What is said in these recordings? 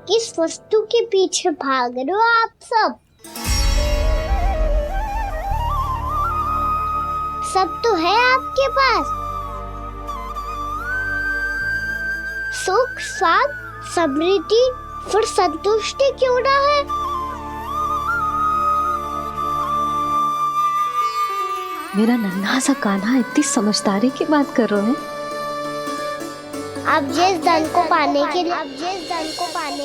किस वस्तु के पीछे भाग रहे हो आप सब? सब तो है आपके पास। सुख, स्वाद, समृद्धि, फिर संतुष्टि क्यों ना है? मेरा नन्हा सा कान्हा इतनी समझदारी की बात कर रहे हैं। अब जिस धन को पाने के लिए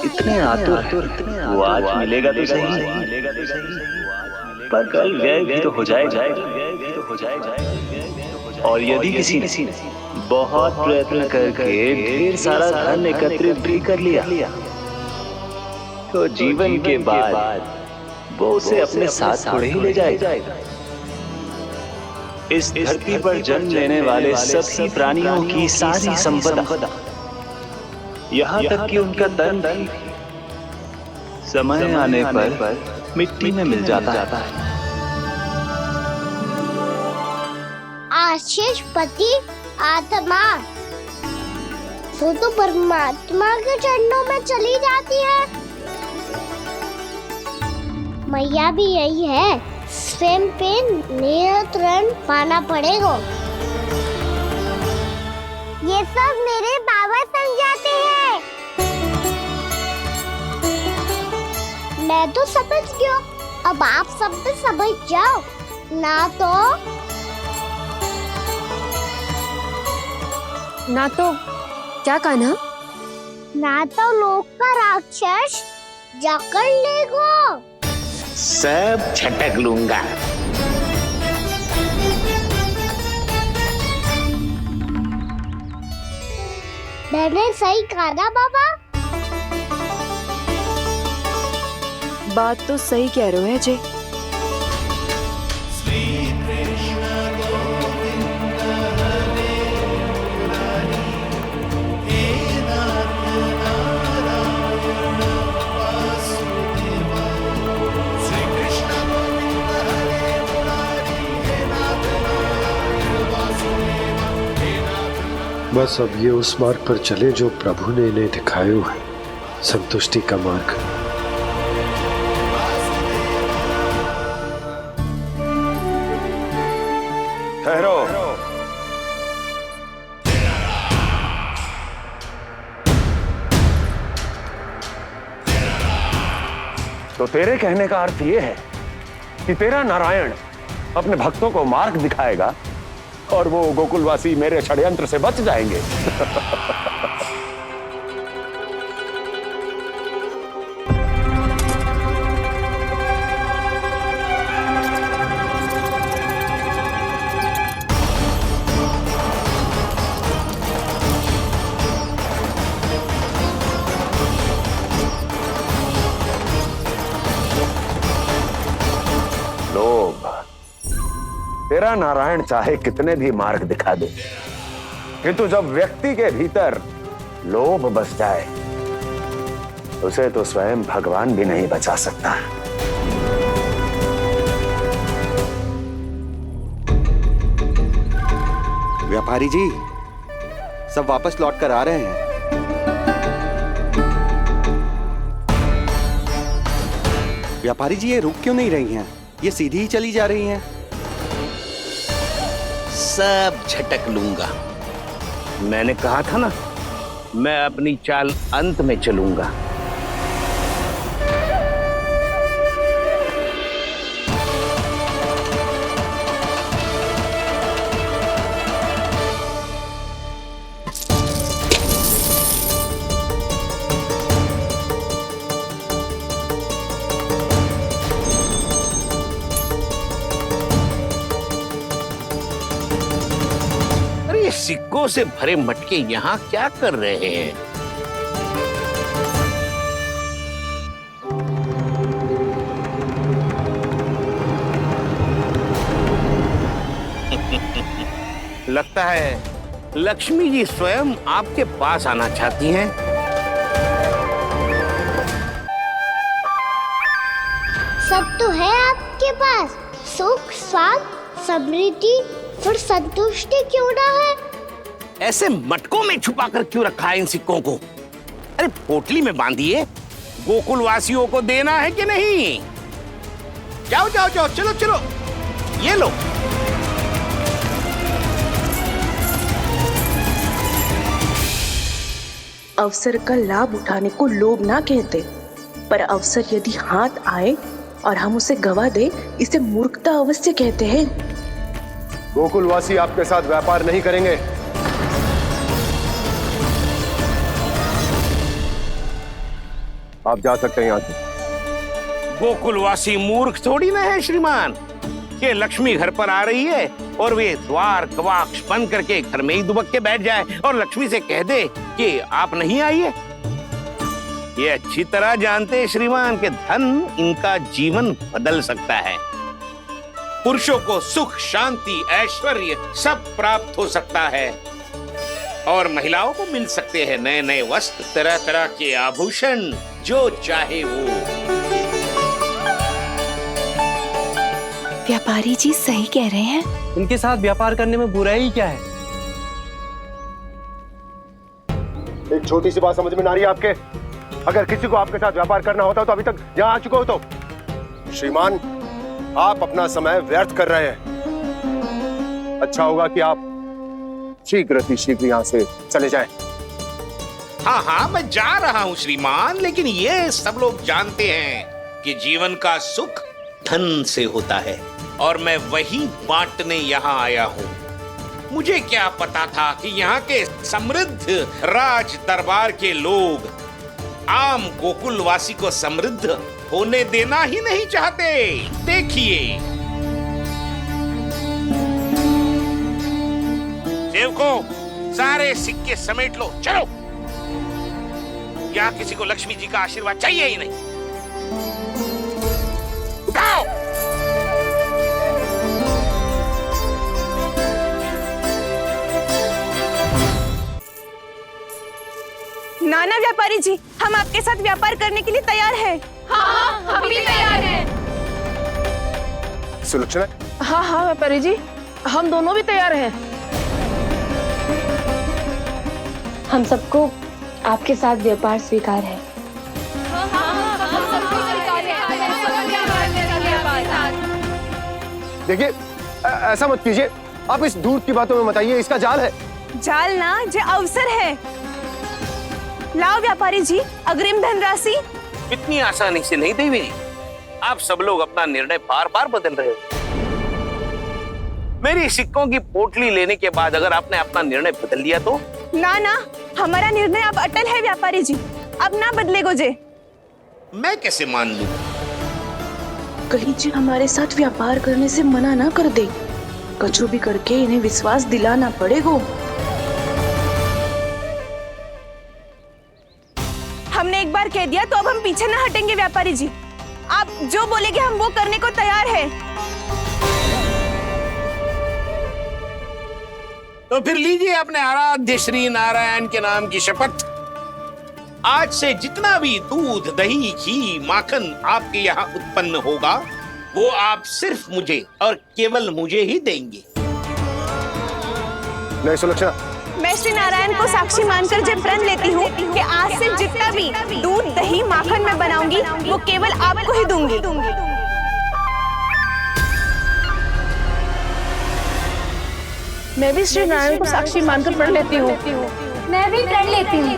इतने आतुर वो आज मिलेगा तो सही, पर कल व्यय भी तो हो जाएगा। और यदि किसी ने बहुत प्रयत्न करके ढेर सारा धन एकत्रित भी कर लिया, तो जीवन के बाद वो उसे अपने साथ थोड़े ही ले जाएगा। इस धरती पर जन्म लेने वाले सभी प्राणियों की सारी संपदा, यहाँ तक कि उनका तन भी समय आने पर मिट्टी में मिल जाता है। आशीष पति आत्मा वो तो परमात्मा के चरणों में चली जाती है। मैया भी यही है, स्वयं पे नियंत्रण पाना पड़ेगा। ये सब मेरे बाबा समझाते हैं। मैं तो समझ गया, अब आप सब भी समझ जाओ ना तो क्या कान्हा? ना तो लोक का राक्षस जकड़ लेगा। सब झटक लूंगा। मैंने सही कहा ना बाबा? बात तो सही कह रहे हो अजय। बस अब ये उस मार्ग पर चले जो प्रभु ने इन्हें दिखाया है, संतुष्टि का मार्ग। ठहरो। तो तेरे कहने का अर्थ यह है कि तेरा नारायण अपने भक्तों को मार्ग दिखाएगा और वो गोकुलवासी मेरे षड्यंत्र से बच जाएंगे। लोभ। तेरा नारायण चाहे कितने भी मार्ग दिखा दे, किंतु जब व्यक्ति के भीतर लोभ बस जाए, उसे तो स्वयं भगवान भी नहीं बचा सकता। व्यापारी जी सब वापस लौट कर आ रहे हैं। व्यापारी जी ये रुक क्यों नहीं रही हैं? ये सीधी ही चली जा रही हैं। सब झटक लूंगा। मैंने कहा था ना, मैं अपनी चाल अंत में चलूंगा। सिक्कों से भरे मटके यहाँ क्या कर रहे हैं? लगता है लक्ष्मी जी स्वयं आपके पास आना चाहती हैं। सब तो है आपके पास, सुख, स्वाद, समृद्धि, फिर संतुष्टि क्यों ना है? ऐसे मटकों में छुपा कर क्यों रखा है इन सिक्कों को? अरे पोटली में बांधिए गोकुल वासियों को देना है कि नहीं? जाओ जाओ जाओ, चलो चलो, ये लो। अवसर का लाभ उठाने को लोभ ना कहते, पर अवसर यदि हाथ आए और हम उसे गवा दे, इसे मूर्खता अवश्य कहते हैं। गोकुलवासी आपके साथ व्यापार नहीं करेंगे। आप जा सकते हैं यहाँ से। गोकुलवासी मूर्ख थोड़ी ना है श्रीमान। ये लक्ष्मी घर पर आ रही है और वे द्वार कवाक्ष बंद करके घर में ही दुबक के बैठ जाए और लक्ष्मी से कह दे कि आप नहीं आइए। ये अच्छी तरह जानते हैं श्रीमान कि धन इनका जीवन बदल सकता है। पुरुषों को सुख, शांति, ऐश्वर्य सब प्राप्त हो सकता है और महिलाओं को मिल सकते हैं नए नए वस्त्र, तरह तरह के आभूषण, जो चाहे वो। व्यापारी जी सही कह रहे हैं। इनके साथ व्यापार करने में बुराई क्या है? एक छोटी सी बात समझ में ना रही है आपके? अगर किसी को आपके साथ व्यापार करना होता तो अभी तक यहाँ आ चुके हो। तो श्रीमान, आप अपना समय व्यर्थ कर रहे हैं। अच्छा होगा कि आप शीघ्र ही शीघ्र यहाँ से चले जाएं। हाँ हाँ, मैं जा रहा हूँ श्रीमान, लेकिन ये सब लोग जानते हैं कि जीवन का सुख धन से होता है और मैं वही बांटने यहाँ आया हूँ। मुझे क्या पता था कि यहाँ के समृद्ध राज दरबार के लोग आम गोकुलवासी को समृद्ध होने देना ही नहीं चाहते। देखिए, सेवकों, सारे सिक्के समेट लो, चलो। यहाँ किसी को लक्ष्मी जी का आशीर्वाद चाहिए ही नहीं। उठाओ। नाना व्यापारी जी, हम आपके साथ व्यापार करने के लिए तैयार हैं। हाँ, हम भी तैयार हैं। सुलोचना? हाँ हाँ व्यापारी जी, हम दोनों भी तैयार हैं। हम सबको आपके साथ व्यापार स्वीकार है। देखिए, ऐसा मत कीजिए। आप इस दूध की बातों में मत आइए, इसका जाल है। जाल ना, जे अवसर है। लाओ व्यापारी जी, अग्रिम धनराशि। इतनी आसानी से नहीं देवी जी। आप सब लोग अपना निर्णय बार बार बदल रहे हो। मेरी सिक्कों की पोटली लेने के बाद अगर आपने अपना निर्णय बदल लिया तो? ना ना, हमारा निर्णय अब अटल है व्यापारी जी, अब ना बदलेगो जे। मैं कैसे मान लूं? कहीं जी हमारे साथ व्यापार करने से मना ना कर दे। कछु भी करके इन्हें विश्वास दिलाना पड़ेगा। हमने एक बार कह दिया तो अब हम पीछे ना हटेंगे व्यापारी जी। आप जो बोलेंगे हम वो करने को तैयार है। तो फिर लीजिए अपने आराध्य श्री नारायण के नाम की शपथ। आज से जितना भी दूध, दही, घी, माखन आपके यहाँ उत्पन्न होगा वो आप सिर्फ मुझे और केवल मुझे ही देंगे। नहीं सुलक्षणा, मैं श्री नारायण को साक्षी मानकर जब प्रण लेती हूँ कि आज से जितना भी दूध, दही, माखन मैं बनाऊंगी वो केवल आपको ही दूंगी। मैं भी श्री नारायण को साक्षी मानकर प्रण लेती हूँ। मैं भी प्रण लेती हूँ।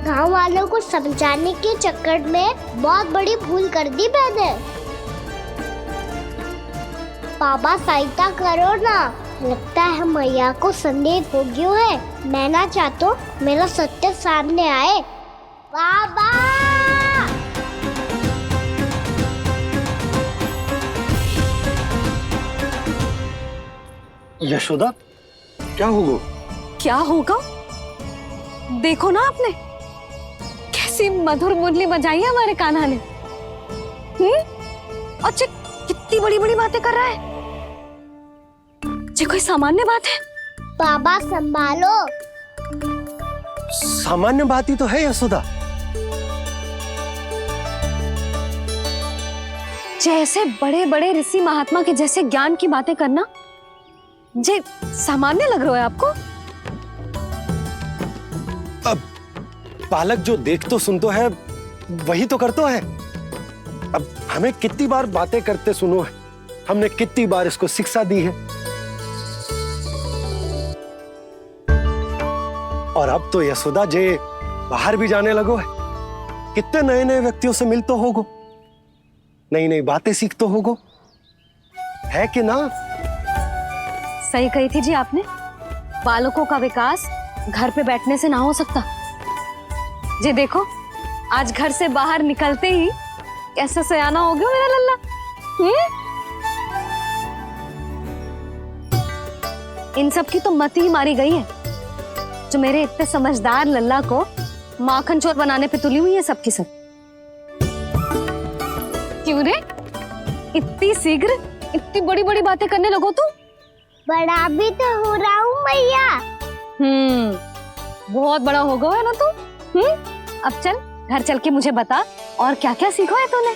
गांव वालों को समझाने के चक्कर में बहुत बड़ी भूल कर दी मैंने। बाबा सहायता करो ना, लगता है मैया को संदेह हो गया है। मैं ना चाहता मेरा सत्य सामने आए। बाबा! यशोदा, क्या होगा? क्या होगा? देखो ना आपने कैसी मधुर मुरली बजाई है हमारे कान्हा ने। अच्छा, कितनी बड़ी बड़ी बातें कर रहा है। ये कोई सामान्य बात है? बाबा संभालो। सामान्य बात ही तो है यशोदा। जैसे बड़े बड़े ऋषि महात्मा के जैसे ज्ञान की बातें करना जे सामान्य लग रहा है आपको? अब बालक जो देख तो सुन तो है वही तो कर तो है। अब हमें कितनी बार बातें करते सुनो है, हमने कितनी बार इसको शिक्षा दी है। और अब तो यशोदा जे बाहर भी जाने लगो है, कितने नए नए व्यक्तियों से मिल तो होगो, नई नई बातें सीख तो होगो, है कि ना? सही कही थी जी आपने। बालकों का विकास घर पे बैठने से ना हो सकता। जी देखो, आज घर से बाहर निकलते ही कैसा सयाना हो गया मेरा लल्ला। इन सब की तो मत ही मारी गई है, जो मेरे इतने समझदार लल्ला को माखन चोर बनाने पे तुली हुई है सबकी सब। क्यों रे, इतनी शीघ्र इतनी बड़ी बड़ी बातें करने लगो तू? बड़ा भी तो हो रहा हूँ मैया। बहुत बड़ा हो गया है ना तू। अब चल घर चल के मुझे बता और क्या क्या सीखा है तूने?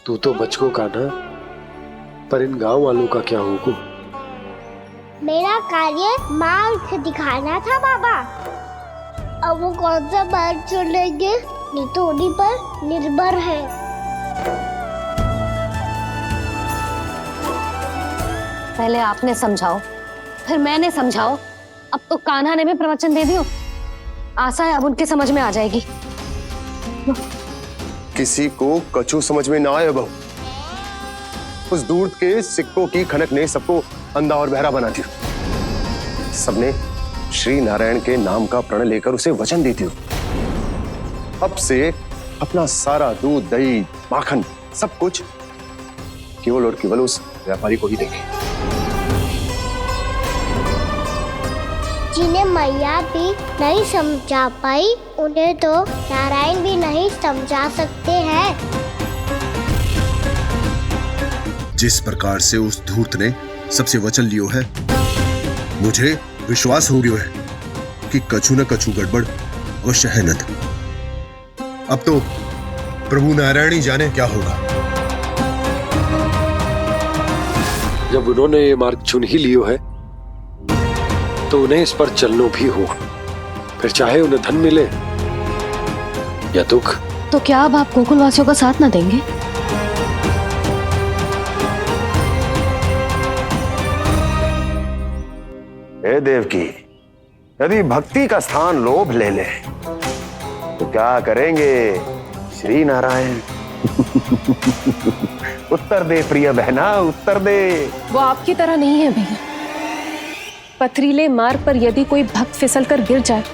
तू तो बचको का ना, पर इन गांव वालों का क्या होगा? मेरा कार्य मार्ग दिखाना था बाबा। अब वो कौन सा मार्ग चुनेंगे ये तो उन्हीं पर निर्भर है। पहले आपने समझाओ, फिर मैंने समझाओ, अब तो कान्हा ने भी प्रवचन दे दियो। आशा है अब उनके समझ में आ जाएगी। किसी को कछु समझ में ना आए बहू। उस दूर के सिक्कों की खनक ने सबको अंधा और बहरा बना दिया। सबने श्री नारायण के नाम का प्रण लेकर उसे वचन देती हो। अब से अपना सारा दूध, दही, माखन सब कुछ केवल और केवल उस व्यापारी को ही देंगे। जिन्हें मैया भी नहीं समझा पाई, उन्हें तो नारायण भी नहीं समझा सकते हैं। जिस प्रकार से उस धूर्त ने सबसे वचन लियो है, मुझे विश्वास हो गयो है कि कछु न कछु गड़बड़ अवश्य है नत। अब तो प्रभु नारायण ही जाने क्या होगा। जब उन्होंने ये मार्ग चुन ही लियो है तो उन्हें इस पर चलना भी हो, फिर चाहे उन्हें धन मिले या दुख। तो क्या अब आप गोकुलवासियों का साथ ना देंगे? हे देवकी, यदि भक्ति का स्थान लोभ ले ले तो क्या करेंगे श्री नारायण? उत्तर दे प्रिय बहना, उत्तर दे। वो आपकी तरह नहीं है भैया। पथरीले मार्ग पर यदि कोई भक्त फिसलकर गिर जाए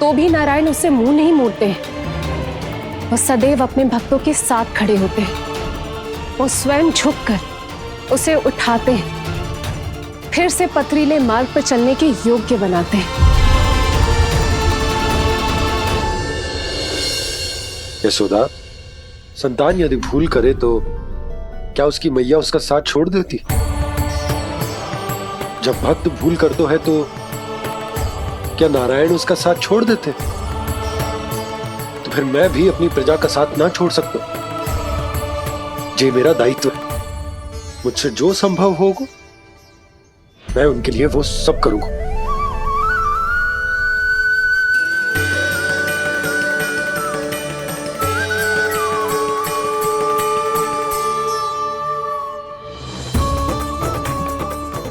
तो भी नारायण उससे मुंह नहीं मोड़ते हैं। वो सदैव अपने भक्तों के साथ खड़े होते हैं। वो स्वयं झुककर उसे उठाते हैं, फिर से पथरीले मार्ग पर चलने के योग्य बनाते हैं। यशोदा, संतान यदि भूल करे तो क्या उसकी मैया उसका साथ छोड़ देती? जब भक्त भूल करता है तो क्या नारायण उसका साथ छोड़ देते? तो फिर मैं भी अपनी प्रजा का साथ ना छोड़ सकता। ये मेरा दायित्व है। मुझसे जो संभव होगा मैं उनके लिए वो सब करूंगा।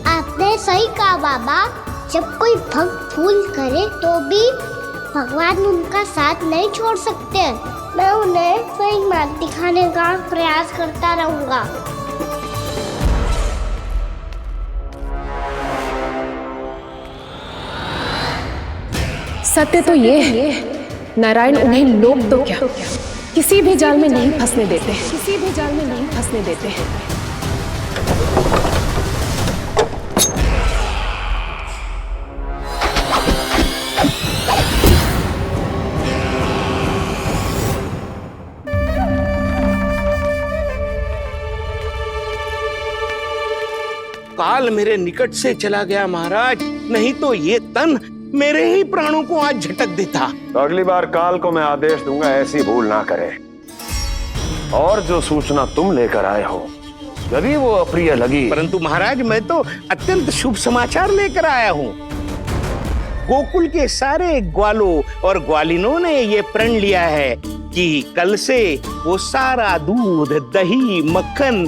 आपने सही कहा बाबा। जब कोई भक्त भूल करे तो भी भगवान उनका साथ नहीं छोड़ सकते। मैं उन्हें सही मार्ग दिखाने का प्रयास करता रहूंगा। सत्य तो ये है, नारायण उन्हें लोग तो क्या किसी भी जाल में नहीं फंसने देते, किसी भी जाल में नहीं फंसने देते हैं। काल मेरे निकट से चला गया महाराज, नहीं तो ये तन मेरे ही प्राणों को आज झटक देता। तो अगली बार काल को मैं आदेश दूंगा ऐसी भूल ना करे। और जो सूचना तुम लेकर आए हो यदि वो अप्रिय लगी, परंतु महाराज मैं तो अत्यंत शुभ समाचार लेकर आया हूँ। गोकुल के सारे ग्वालों और ग्वालिनों ने ये प्रण लिया है कि कल से वो सारा दूध, दही, मक्खन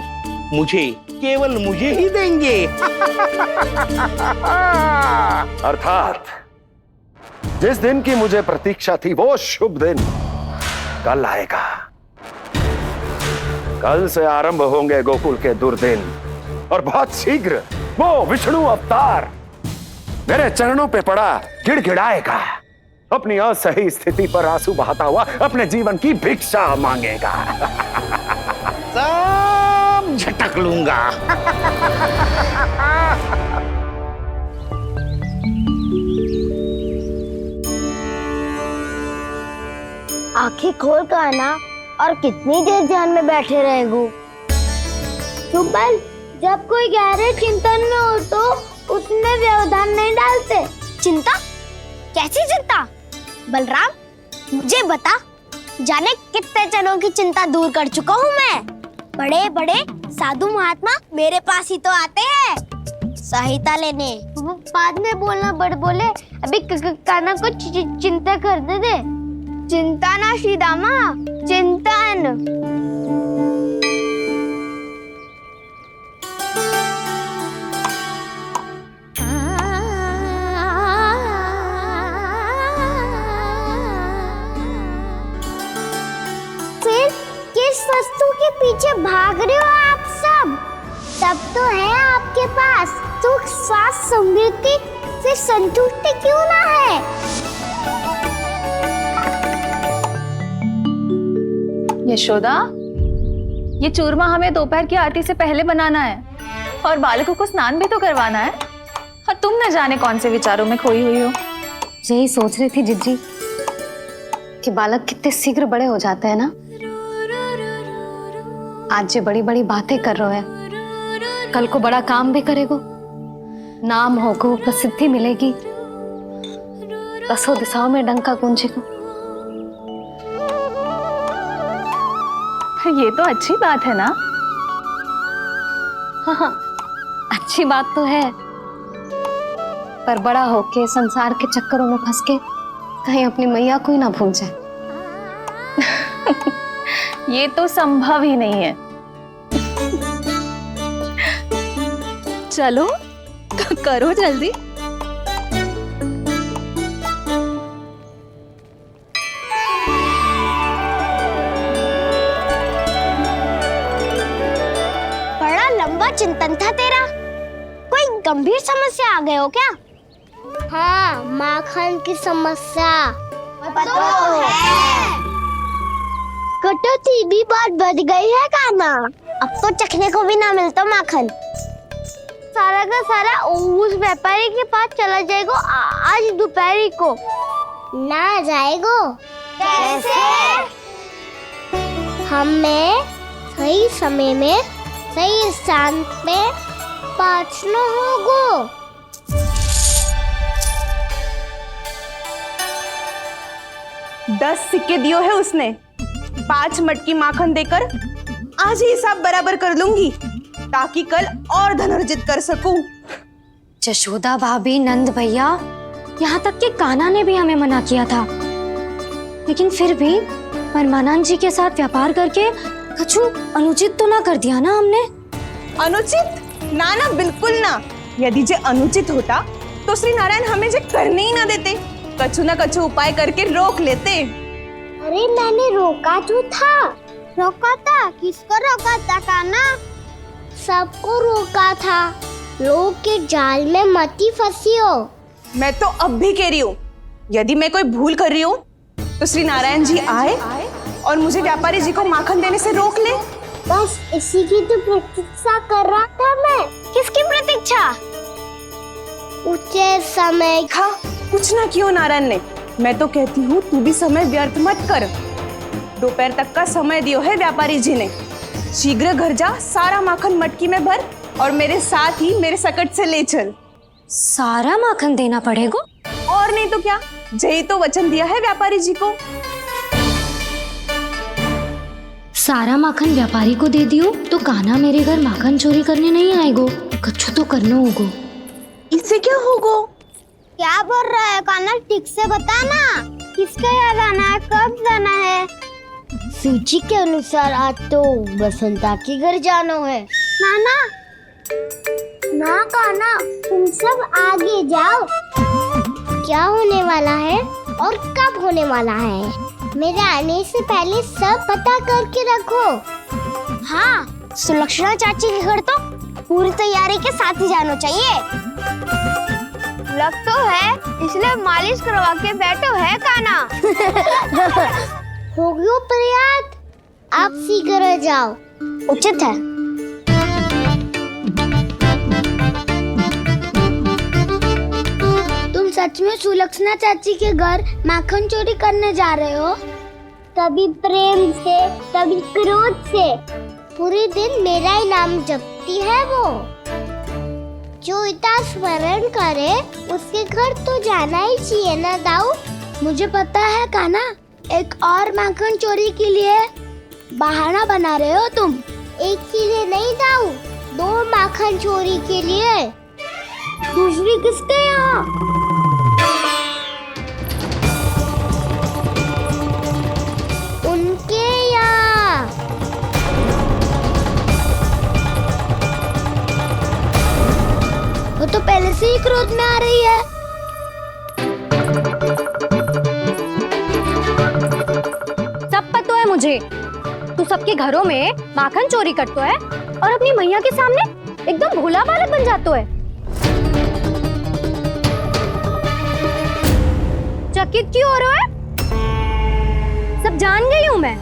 मुझे, केवल मुझे ही देंगे। अर्थात जिस दिन की मुझे प्रतीक्षा थी वो शुभ दिन कल आएगा। कल से आरंभ होंगे गोकुल के दुर्दिन और बहुत शीघ्र वो विष्णु अवतार मेरे चरणों पे पड़ा गिड़गिड़ाएगा, अपनी असही स्थिति पर आंसू बहाता हुआ अपने जीवन की भिक्षा मांगेगा। सब झटक लूंगा। आंखें खोल कर आना और कितनी देर ध्यान में बैठे रहेगो। सुबह जब कोई गहरे चिंतन में हो तो उसमें व्यवधान नहीं डालते। चिंता? कैसी चिंता? बलराम मुझे बता, जाने कितने जनों की चिंता दूर कर चुका हूँ मैं। बड़े बड़े साधु महात्मा मेरे पास ही तो आते हैं सहायता लेने। बाद में बोलना बड़ बोले, अभी काना को चिंता करने दे। चिंता ना श्रीदामा, चिंतन। फिर किस वस्तु के पीछे भाग रहे हो आप सब? सब तो है आपके पास, सुख, स्वास्थ्य, समृद्धि, फिर संतुष्टि क्यों ना है? यशोदा, ये चूरमा हमें दोपहर की आरती से पहले बनाना है और बालकों को स्नान भी तो करवाना है, और तुम न जाने कौन से विचारों में खोई हुई हो। यही सोच रही थी जिज्जी कि बालक कितने शीघ्र बड़े हो जाते हैं ना। आज जो बड़ी बड़ी बातें कर रहे हैं, कल को बड़ा काम भी करेगो, नाम होगो, प्रसिद्धि मिलेगी, दसों दिशाओं में डंका गूंजेगो। ये तो अच्छी बात है ना? हाँ, अच्छी बात तो है, पर बड़ा होके संसार के चक्करों में फंस के कहीं अपनी मैया को ही ना भूल जाए। ये तो संभव ही नहीं है। चलो करो जल्दी। बड़ा लंबा चिंतन था तेरा। कोई गंभीर समस्या आ गए हो क्या? हाँ, माखन की समस्या तो है। कटौती भी बहुत बढ़ गई है काना। अब तो चखने को भी ना मिलता माखन। सारा का सारा उस व्यापारी के पास चला जाएगा आज दोपहर को। ना जाएगो? कैसे? हमें सही समय में सही स्थान पे पहुंचना होगा। 10 सिक्के दियो है उसने, 5 मटकी माखन देकर आज ही हिसाब बराबर कर लूंगी ताकि कल और धन अर्जित कर सकूं। जशोदा भाभी, नंद भैया, यहाँ तक कि कान्हा ने भी हमें मना किया था, लेकिन फिर भी परमानंद जी के साथ व्यापार करके कछु अनुचित तो ना कर दिया ना हमने? अनुचित? ना ना, बिल्कुल ना। यदि जे अनुचित होता तो श्री नारायण हमें जे करने ही ना देते, कछु ना कछु उपाय करके रोक लेते। अरे मैंने रोका तो था। रोका था? किसको रोका था कान्हा? सबको रोका था। लोग के जाल में मत ही फंसी हो। मैं तो अब भी कह रही हूँ, यदि मैं कोई भूल कर रही हूँ तो श्री नारायण जी आए और मुझे व्यापारी जी को माखन देने से रोक ले। बस इसी की तो प्रतीक्षा कर रहा था मैं। किसकी प्रतीक्षा? उचित समय का। कुछ ना क्यों नारायण ने, मैं तो कहती हूँ तू भी समय व्यर्थ मत कर। दोपहर तक का समय दियो है व्यापारी जी ने। शीघ्र घर जा, सारा माखन मटकी में भर और मेरे साथ ही मेरे सकट से ले चल। सारा माखन देना पड़ेगा? और नहीं तो क्या, जय तो वचन दिया है व्यापारी जी को। सारा माखन व्यापारी को दे दियो तो कान्हा मेरे घर माखन चोरी करने नहीं आएगो। कछु तो करना होगो। इससे क्या होगा? क्या बोल रहा है कान्हा, ठीक से बता ना। किसका यहाँ जाना है, कब जाना है? सूची के अनुसार आज तो बसंता के घर जाना है। नाना ना कान्हा, तुम सब आगे जाओ। क्या होने वाला है और कब होने वाला है, मेरे आने से पहले सब पता करके रखो। हाँ, सुलक्षणा चाची के घर तो पूरी तैयारी के साथ ही जाना चाहिए। लग तो है, इसलिए मालिश करवा के बैठो है कान्हा। हो गयो प्रयास, आप शीघ्र जाओ, उचित है। तुम सच में सुलक्षणा चाची के घर माखन चोरी करने जा रहे हो? कभी प्रेम से, कभी क्रोध से, पूरे दिन मेरा ही नाम जपती है वो। जो इतना स्मरण करे उसके घर तो जाना ही चाहिए ना दाऊ। मुझे पता है कान्हा, एक और माखन चोरी के लिए बहाना बना रहे हो तुम। एक के लिए नहीं दाऊ, 2 माखन चोरी के लिए। दूसरी किसके यहाँ? उनके यहाँ। वो तो पहले से ही क्रोध में आ रही है। सब पता है मुझे, तू सबके घरों में माखन चोरी करतो है और अपनी मैया के सामने एकदम भोला बालक बन जातो है। चकित क्यों हो रहे हो? सब जान गई हूँ मैं,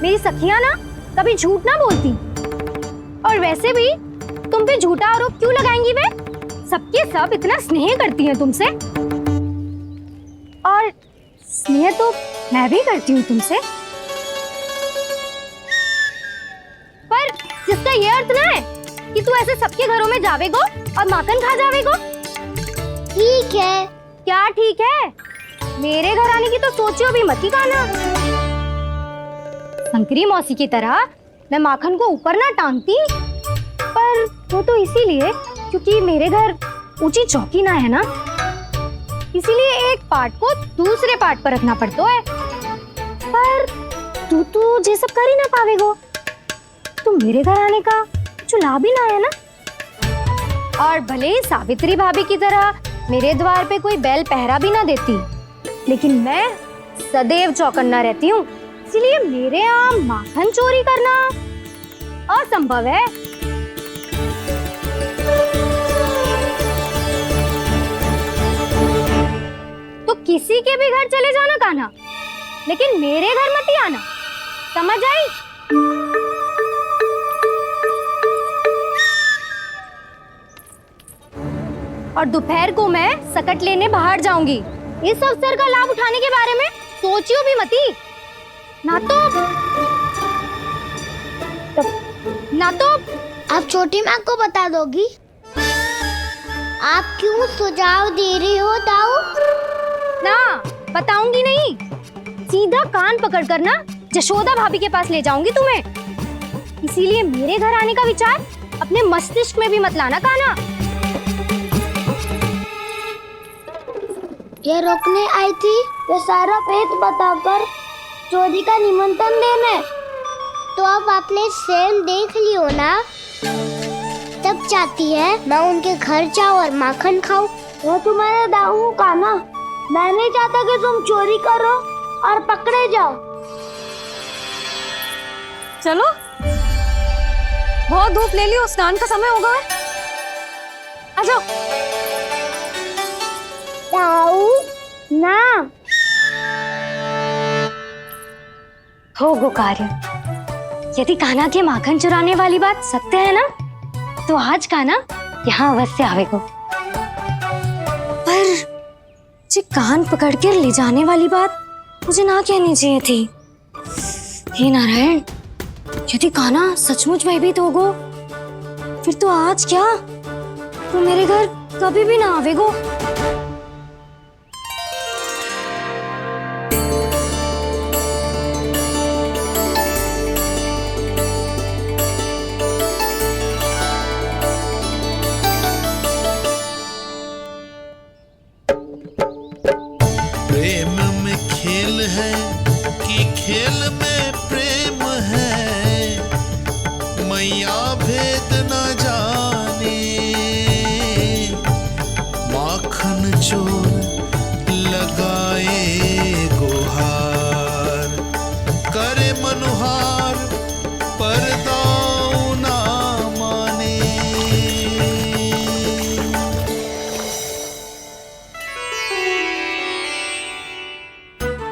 मेरी सखियां ना कभी झूठ ना बोलती। और वैसे भी तुम पे झूठा आरोप क्यों लगाएंगी वे? सबके सब इतना स्नेह करती हैं तुमसे, और स्नेह तो मैं भी करती हूँ तुमसे। पर जिसका ये अर्थ ना है कि तू ऐसे सबके घरों में जावेगो और माखन खा जावेगो। ठीक है। क्या ठीक है? मेरे घर आने की तो सोचियो भी मत ही कान्हा। शंकरी मौसी की तरह मैं माखन को ऊपर ना टांगती, पर वो तो इसीलिए क्योंकि मेरे घर ऊंची चौकी ना है ना, इसीलिए एक पार्ट को दूसरे पार्ट पर रखना पड़ता है। पर तू ये सब कर ही ना पावेगो, तो मेरे घर आने का कुछ लाभ ही ना है ना। और भले ही सावित्री भाभी की तरह मेरे द्वार पे कोई बैल पहरा भी ना देती, लेकिन मैं सदैव चौकन्ना रहती हूँ, इसलिए मेरे यहाँ माखन चोरी करना असंभव है। तो किसी के भी घर चले जाना कान्हा, लेकिन मेरे घर मत ही आना, समझ आई? और दोपहर को मैं सकट लेने बाहर जाऊंगी। इस अवसर का लाभ उठाने के बारे में सोचियो भी मती, ना तो आप छोटी माँ को बता दोगी? आप क्यों सुझाव दे रही हो दाऊ? ना, बताऊंगी नहीं, सीधा कान पकड़ कर ना जशोदा भाभी के पास ले जाऊंगी तुम्हें। इसीलिए मेरे घर आने का विचार अपने मस्तिष्क में भी मत लाना कान्हा। ये रोकने आई थी ये सारा पेट बताकर चोरी का निमंत्रण देने, तो अब आपने स्वयं देख लियो ना। तब चाहती है मैं उनके घर जाऊं और माखन खाऊं। वो तुम्हारे दाऊ कान्हा, मैं नहीं चाहता कि तुम चोरी करो और पकड़े जाओ। चलो, बहुत धूप ले ली, स्नान का समय होगा। आ जाओ। दाऊ ना होगो कार्य। यदि कान्हा के माखन चुराने वाली बात सत्य है ना, तो आज कान्हा यहाँ अवश्य आवेगो। पर जे कान पकड़ कर ले जाने वाली बात मुझे ना कहनी चाहिए थी। हे नारायण, यदि कान्हा सचमुच भयभीत होगो, फिर तो आज क्या, तो मेरे घर कभी भी ना आवेगो।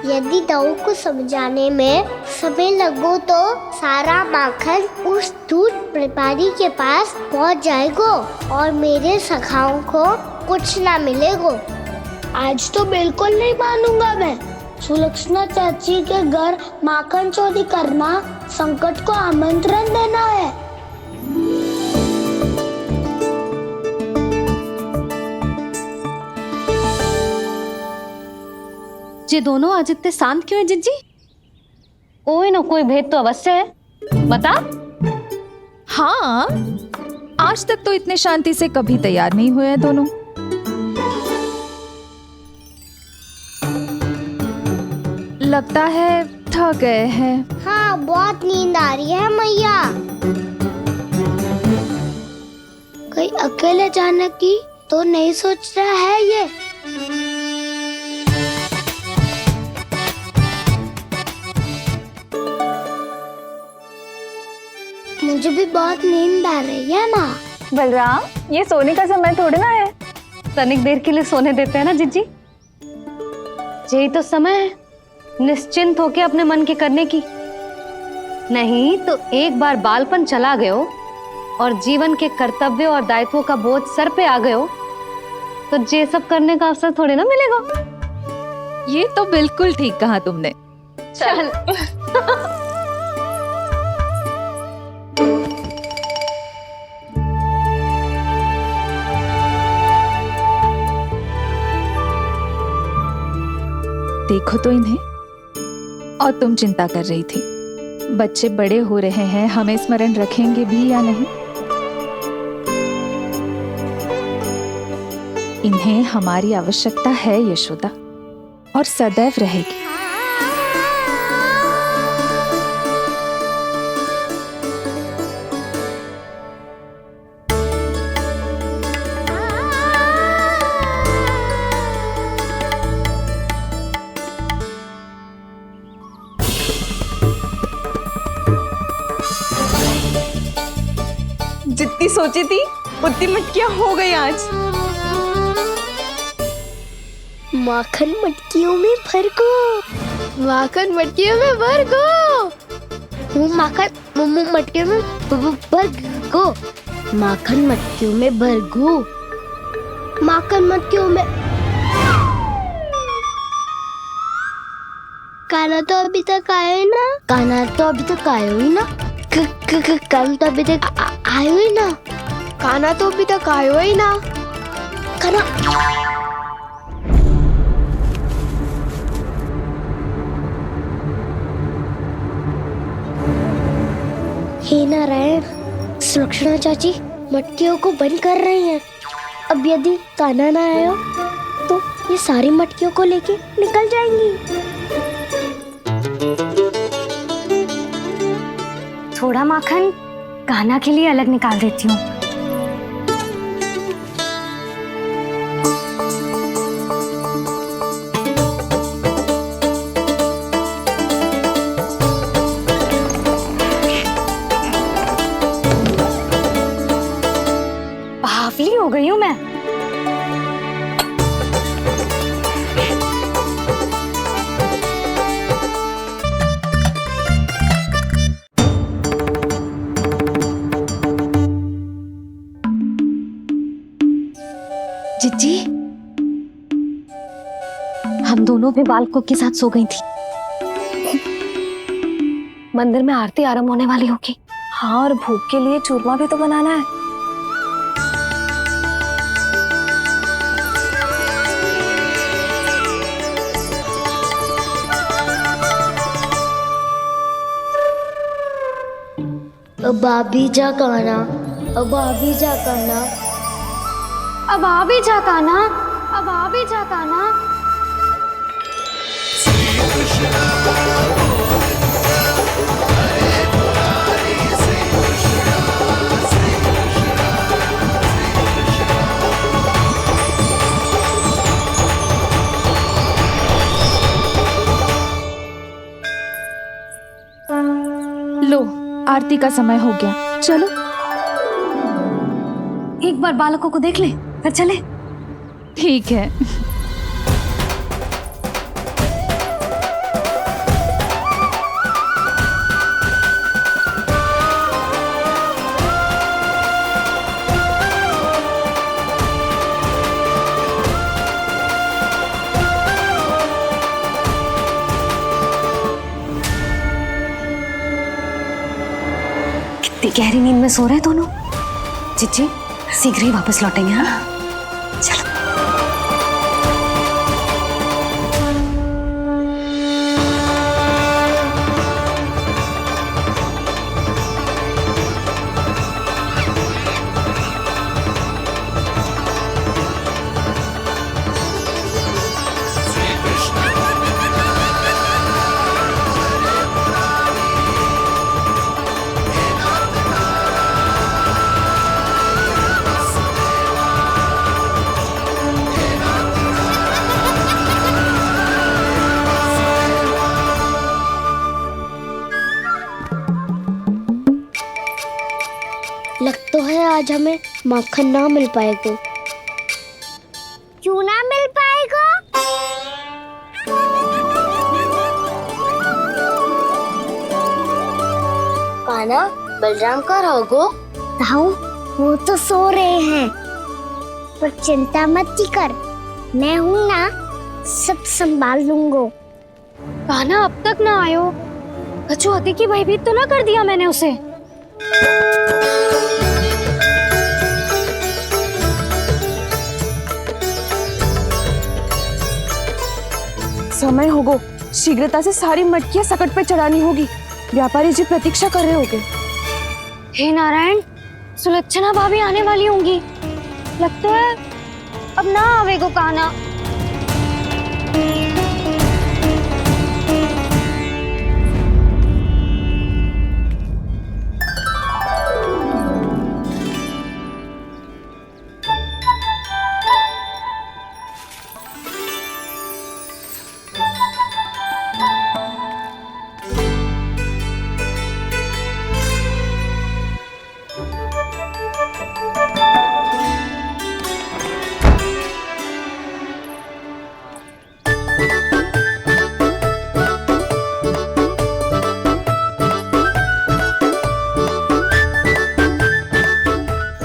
यदि दाऊ को समझाने में समय लगो तो सारा माखन उस दूध व्यापारी के पास पहुंच जाएगा और मेरे सखाओं को कुछ ना मिलेगा। आज तो बिल्कुल नहीं मानूंगा मैं। सुलक्षणा चाची के घर माखन चोरी करना संकट को आमंत्रण देना है। ये दोनों आज इतने शांत क्यों है जिज्जी? कोई ना कोई भेद तो अवश्य है, बता। हाँ, आज तक तो इतने शांति से कभी तैयार नहीं हुए हैं दोनों। लगता है थक गए हैं। हाँ, बहुत नींद आ रही है मैया। कहीं अकेले जाने की तो नहीं सोच रहा है ये? मुझे भी बहुत नींद आ रही है माँ। बलराम, ये सोने का समय थोड़ी ना है। तनिक देर के लिए सोने देते हैं ना जिज्जी। यही तो समय है निश्चिंत होके अपने मन के करने की। नहीं तो एक बार बालपन चला गयो और जीवन के कर्तव्यों और दायित्वों का बोझ सर पे आ गयो तो ये सब करने का अवसर थोड़े ना मिलेगा। ये तो बिल्कुल ठीक कहा तुमने। चल देखो तो इन्हें। और तुम चिंता कर रही थी बच्चे बड़े हो रहे हैं, हमें स्मरण रखेंगे भी या नहीं। इन्हें हमारी आवश्यकता है यशोदा, और सदैव रहेगी। जितनी सोची थी उतनी मटकियां हो गई आज। माखन मटकियों में भर गो। माखन मटकियों में भर गो। माखन मटकियों में भर गो। माखन मटकियों में भर गो। माखन मटकियों में। काना तो अभी तक आया ही ना। काना तो अभी तक आया ही ना। काना तो अभी तक आयो ही ना। काना तो अभी तक आयो ही ना। काना हे नारायण, सुलक्षणा चाची मटकियों को बंद कर रही हैं। अब यदि काना ना आया तो ये सारी मटकियों को लेके निकल जाएंगी। थोड़ा माखन कान्हा के लिए अलग निकाल देती हूँ। बावली हो गई हूँ मैं। जिज्जी, हम दोनों भी बालकों के साथ सो गई थी। मंदिर में आरती आरंभ होने वाली होगी। हाँ, और भोग के लिए चूरमा भी तो बनाना है। अब आ भी जा काना। अब आ भी जा काना। अब आ भी जा कान्हा। अब आ भी जा कान्हा। लो, आरती का समय हो गया, चलो। एक बार बालकों को देख ले फिर चले। ठीक है। इतनी गहरी नींद में सो रहे हैं दोनों। चिच्ची शीघ्र ही वापस लौटेंगे। हाँ चलो। लग तो है आज हमें माखन ना मिल पाएगा। क्यों ना मिल पाएगा? कान्हा, बलराम का रहोगो? ताऊ, वो तो सो रहे हैं, पर चिंता मत कर, मैं हूँ ना, सब संभाल लूंगा। कान्हा अब तक ना आयो, कछु हती की भयभीत तो ना कर दिया मैंने उसे? समय होगो, शीघ्रता से सारी मटकियां सकट पे चढ़ानी होगी। व्यापारी जी प्रतीक्षा कर रहे होंगे। हे नारायण, सुलक्षणा भाभी आने वाली होंगी। लगता है अब ना आवेगो कान्हा।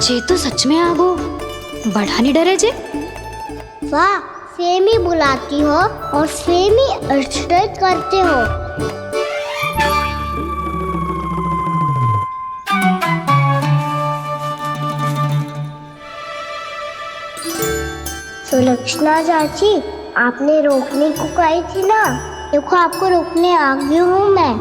जे तो सच में आगो, बढ़ा नहीं डरे जे। वाह, सेम ही बुलाती हो और सेम ही अर्चना करते हो। सुलक्षणा चाची, आपने रोकने को कही थी ना, देखो आपको रोकने आ गई हूँ मैं।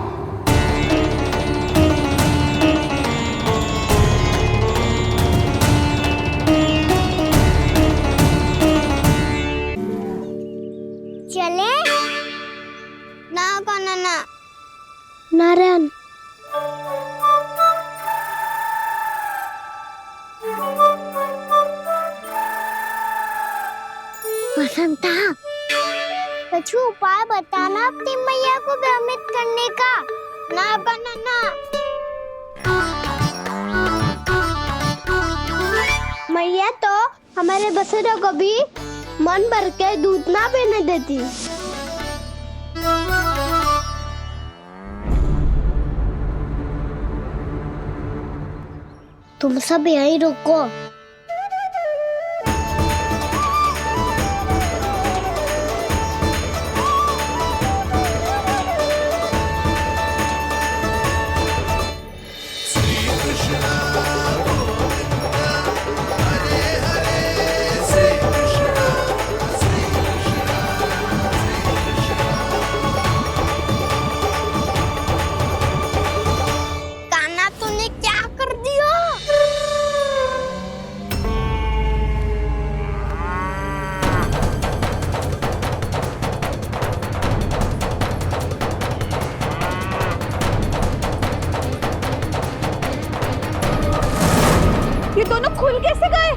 चले ना कान्हा ना। नारायण, वसंता, कुछ उपाय बताना अपनी मैया को भ्रमित करने का। ना कान्हा ना। मैया तो हमारे बसेरा को भी मन भर के दूध ना पीने देती। तुम सब यहीं रुको। ये दोनों खुल कैसे गए?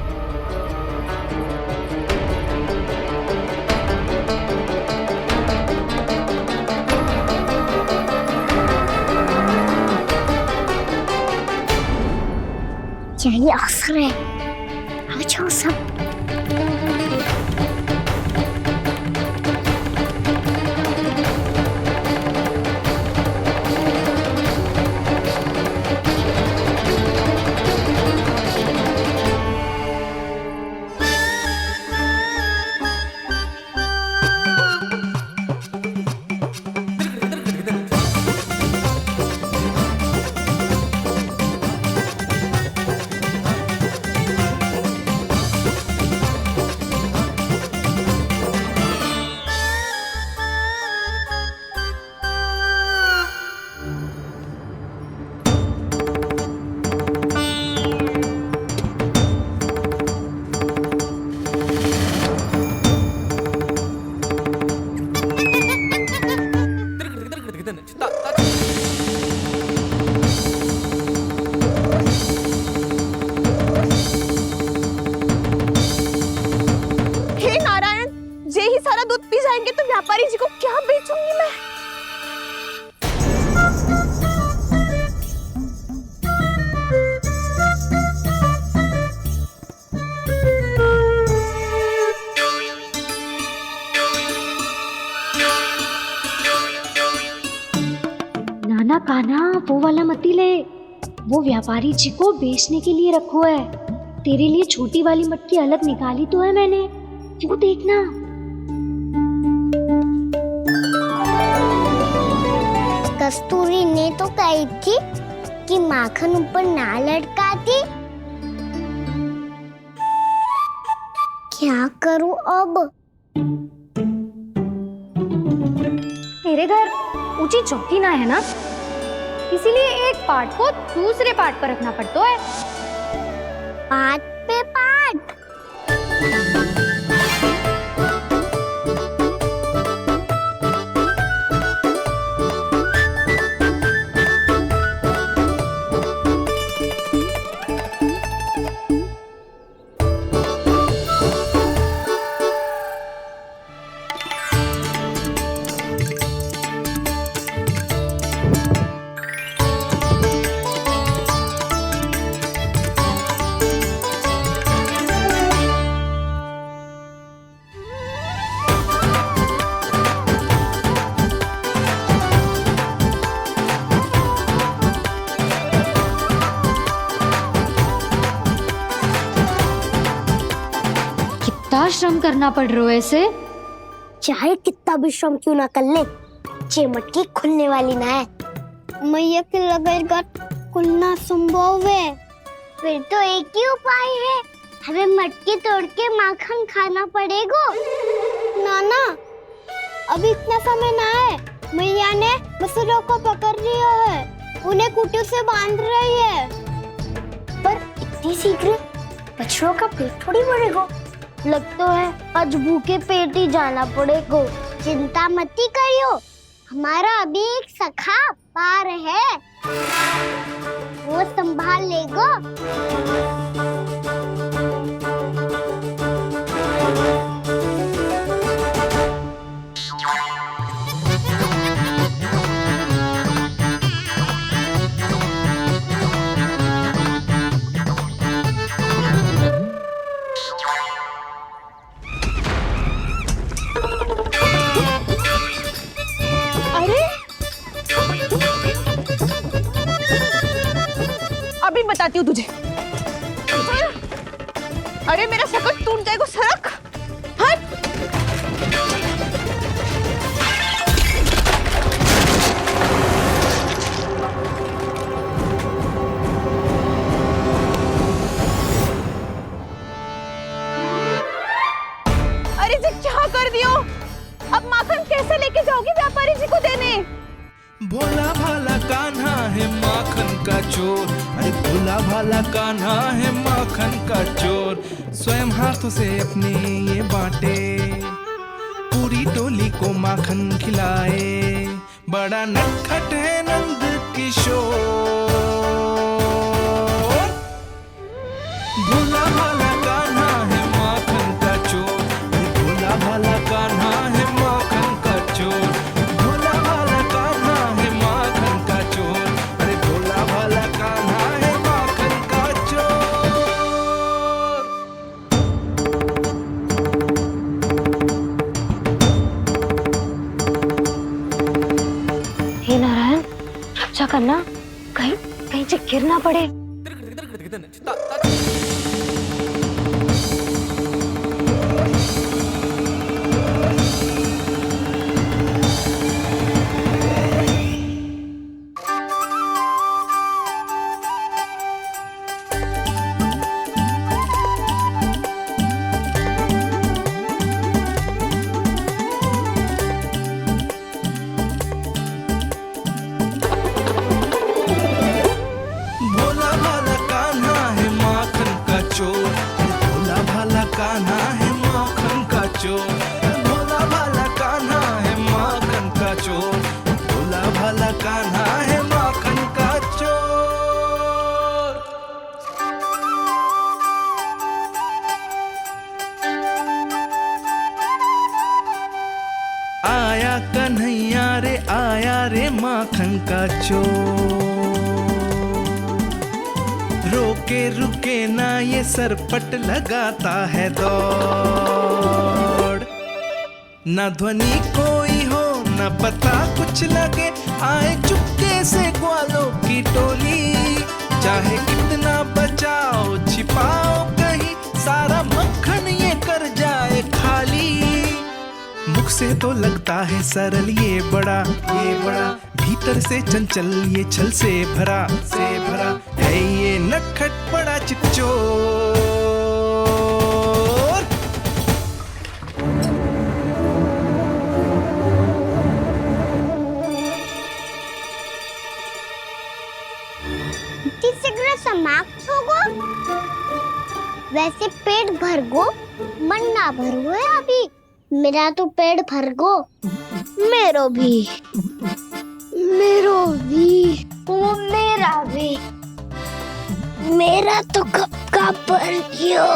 यही अवसर है, आ जाओ सब। कान्हा कान्हा वो वाला मती ले, वो व्यापारी जी को बेचने के लिए रखो है। तेरे लिए छोटी वाली मटकी अलग निकाली तो है मैंने, वो देखना। कस्तूरी ने तो कही थी कि माखन ऊपर ना लटकाती। क्या करूं अब? मेरे घर ऊंची चौकी ना है ना, इसीलिए एक पार्ट को दूसरे पार्ट पर रखना पड़ता है। पार्ट पे पार्ट। कितना श्रम करना पड़ रहा है इसे। चाहे कितना भी श्रम क्यों ना कर ले, ये मटकी खुलने वाली ना है। मैया के लगेगा खुलना संभव है। फिर तो एक ही उपाय है, हमें मटकी तोड़ के माखन खाना पड़ेगा। नाना, अभी इतना समय ना है। मैया ने मसूरों को पकड़ लिया है, उन्हें कुटियों से बांध रही है। पर इतनी शीघ्र बछड़ों का पेट थोड़ी भरेगा। लगता है आज भूखे पेट ही जाना पड़ेगा। चिंता मत करियो, हमारा अभी एक सखा पार है, वो संभाल लेगा। अभी बताती हूँ तुझे। अरे मेरा सकट टूट जाएगा, सरक हट। अरे जी क्या कर दियो? अब माखन कैसे लेके जाओगी व्यापारी जी को देने? भोला भाला कान्हा है माखन का चोर, अरे भोला भाला कान्हा है माखन का चोर। स्वयं हाथों से अपने ये बांटे, पूरी टोली को माखन खिलाए। बड़ा नटखट है नंद किशोर। भोला भाला कान्हा है माखन का चोर, अरे भोला भाला कान्हा है माखन का चोर। भोला भाला कान्हा है माखन का चोर, अरे भोला भाला कान्हा है माखन का चोर। हे नारायण, रक्षा करना, कहीं कहीं से गिर ना पड़े। भोला भाला कान्हा है माखन का चोर, अरे भोला भाला कान्हा है माखन का चोर। भोला भाला कान्हा है माखन का चोर, भोला भाला कान्हा है माखन का चोर। आया कन्हैया रे आया रे माखन का चोर। रोके रुके ना ये सरपट लगाता है दौड़। ना ध्वनि कोई हो न पता कुछ लगे, आए चुपके से ग्वालों की टोली। चाहे कितना बचाओ छिपाओ कहीं, सारा मक्खन ये कर जाए खाली। मुख से तो लगता है सरल ये बड़ा भीतर से चंचल ये छल से भरा है ये नटखट बड़ा चिच्चोर। तीसरा समाप्त होगो, वैसे पेट भर गो मन ना भरो है अभी। मेरा तो पेट भर गो, मेरो भी ओ मेरा भी, मेरा तो कब का भर गयो।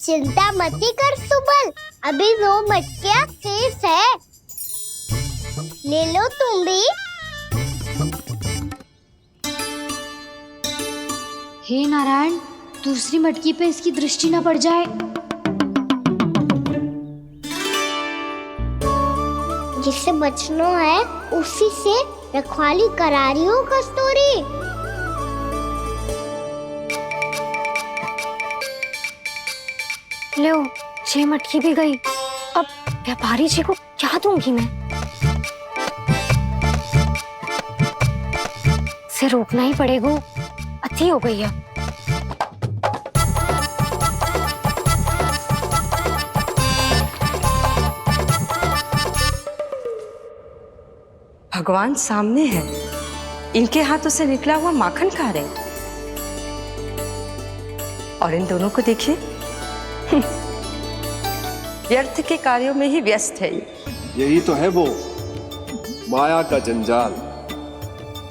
चिंता मती कर सुबल, अभी 2 मटकियाँ शेष है, ले लो तुम भी। हे नारायण, दूसरी मटकी पे इसकी दृष्टि न पड़ जाए। जिससे बचना है उसी से रखवाली करा रही हो कस्तूरी। लो, 6 मटकी भी गई। अब व्यापारी जी को क्या दूंगी मैं? से रोकना ही पड़ेगा, अति हो गई है। भगवान सामने है, इनके हाथों से निकला हुआ माखन खा रहे हैं। और इन दोनों को देखिए, व्यर्थ के कार्यों में ही व्यस्त है। यही तो है वो माया का जंजाल,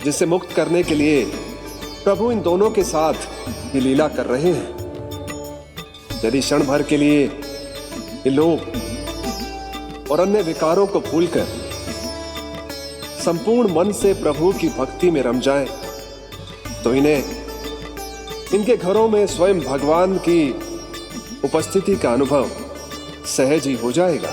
जिसे मुक्त करने के लिए प्रभु इन दोनों के साथ ये लीला कर रहे हैं। यदि क्षण भर के लिए ये लोग और अन्य विकारों को भूलकर संपूर्ण मन से प्रभु की भक्ति में रम जाएं, तो इनके घरों में स्वयं भगवान की उपस्थिति का अनुभव सहज ही हो जाएगा।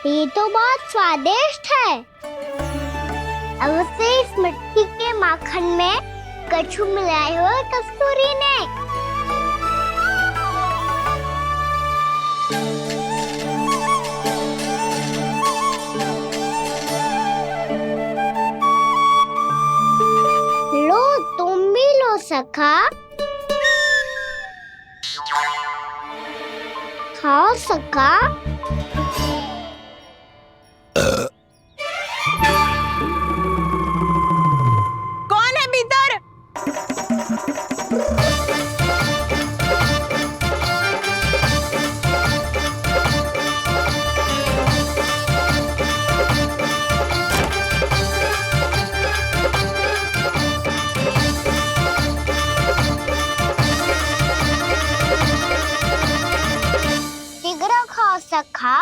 ये तो बहुत स्वादिष्ट है। अवश्य इस मिट्टी के माखन में कछु मिलाए हुए कस्तूरी ने। लो, तुम भी लो सखा, खाओ सखा। कौन है भीतर? शीघ्र खाओ सखा,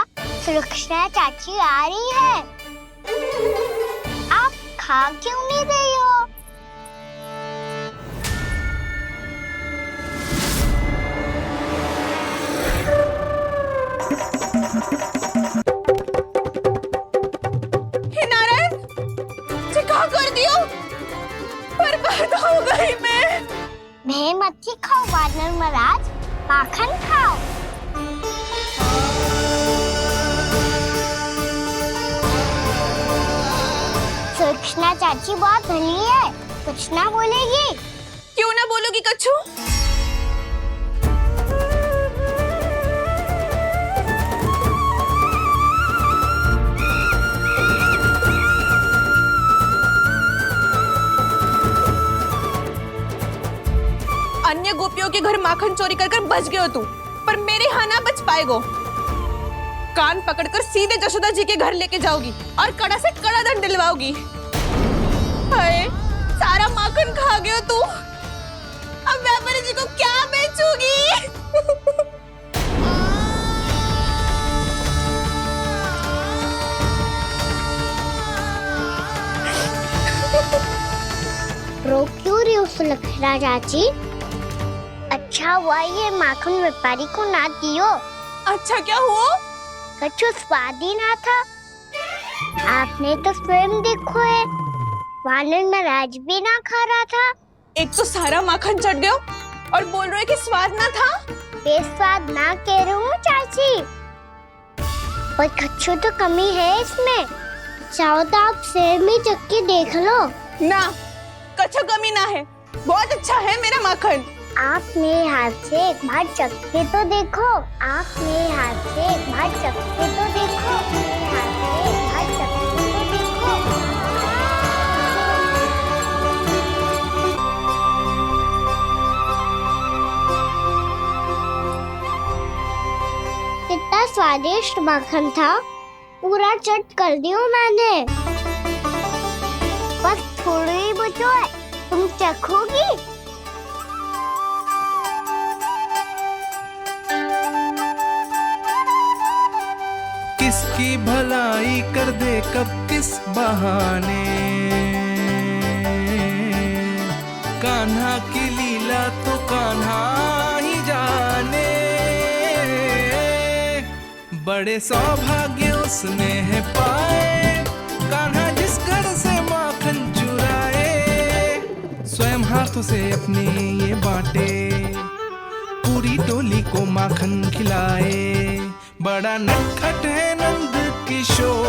सुलक्षणा चाची आ रही है। आप खा क्यों नहीं रही हो? हे नारायण, ये क्या कर दियो? बर्बाद हो गई मैं। मच्छी खाओ वानर महाराज, माखन खाओ। सुलक्षणा चाची बहुत भली है, कुछ ना बोलेगी। क्यों ना बोलोगी कच्छू? अन्य गोपियों के घर माखन चोरी कर बच गए हो तू, पर मेरे यहाँ ना बच पाएगो। कान पकड़कर सीधे जशोदा जी के घर लेके जाओगी और कड़ा से कड़ा दंड दिलवाओगी। हाय, सारा माखन खा गए हो तू। अब व्यापारी जी को क्या बेचूगी? रो क्यों रही हो सुलक्षणा चाची? अच्छा हुआ ये माखन व्यापारी को ना दियो। अच्छा क्या हुआ? कछु स्वाद ही ना था। आपने तो स्वयं देखो है, वानर नाराज भी ना खा रहा था। एक तो सारा माखन चढ़ गयो और बोल रहे कि स्वाद ना था। बेस्वाद ना कह रही हूँ चाची, पर कछु तो कमी है इसमें। चाहो तो आप सेब में चख के देख लो। ना, कछु कमी ना है, बहुत अच्छा है मेरा माखन। आप मेरे हाथ से एक बार चख के तो देखो। आप मेरे हाथ से एक बार चख के तो देखो। मेरे हाथ से एक बार चख के तो देखो। कितना स्वादिष्ट माखन था, पूरा चट कर दियो मैंने। बस थोड़ी ही बचो है, तुम चखोगी? किसकी भलाई कर दे कब किस बहाने, कान्हा की लीला तो कान्हा ही जाने। बड़े सौभाग्य उसने है पाए, कान्हा जिस घर से माखन चुराए। स्वयं हाथों से अपने ये बांटे, पूरी टोली को माखन खिलाए। बड़ा नटखट है नंद किशोर,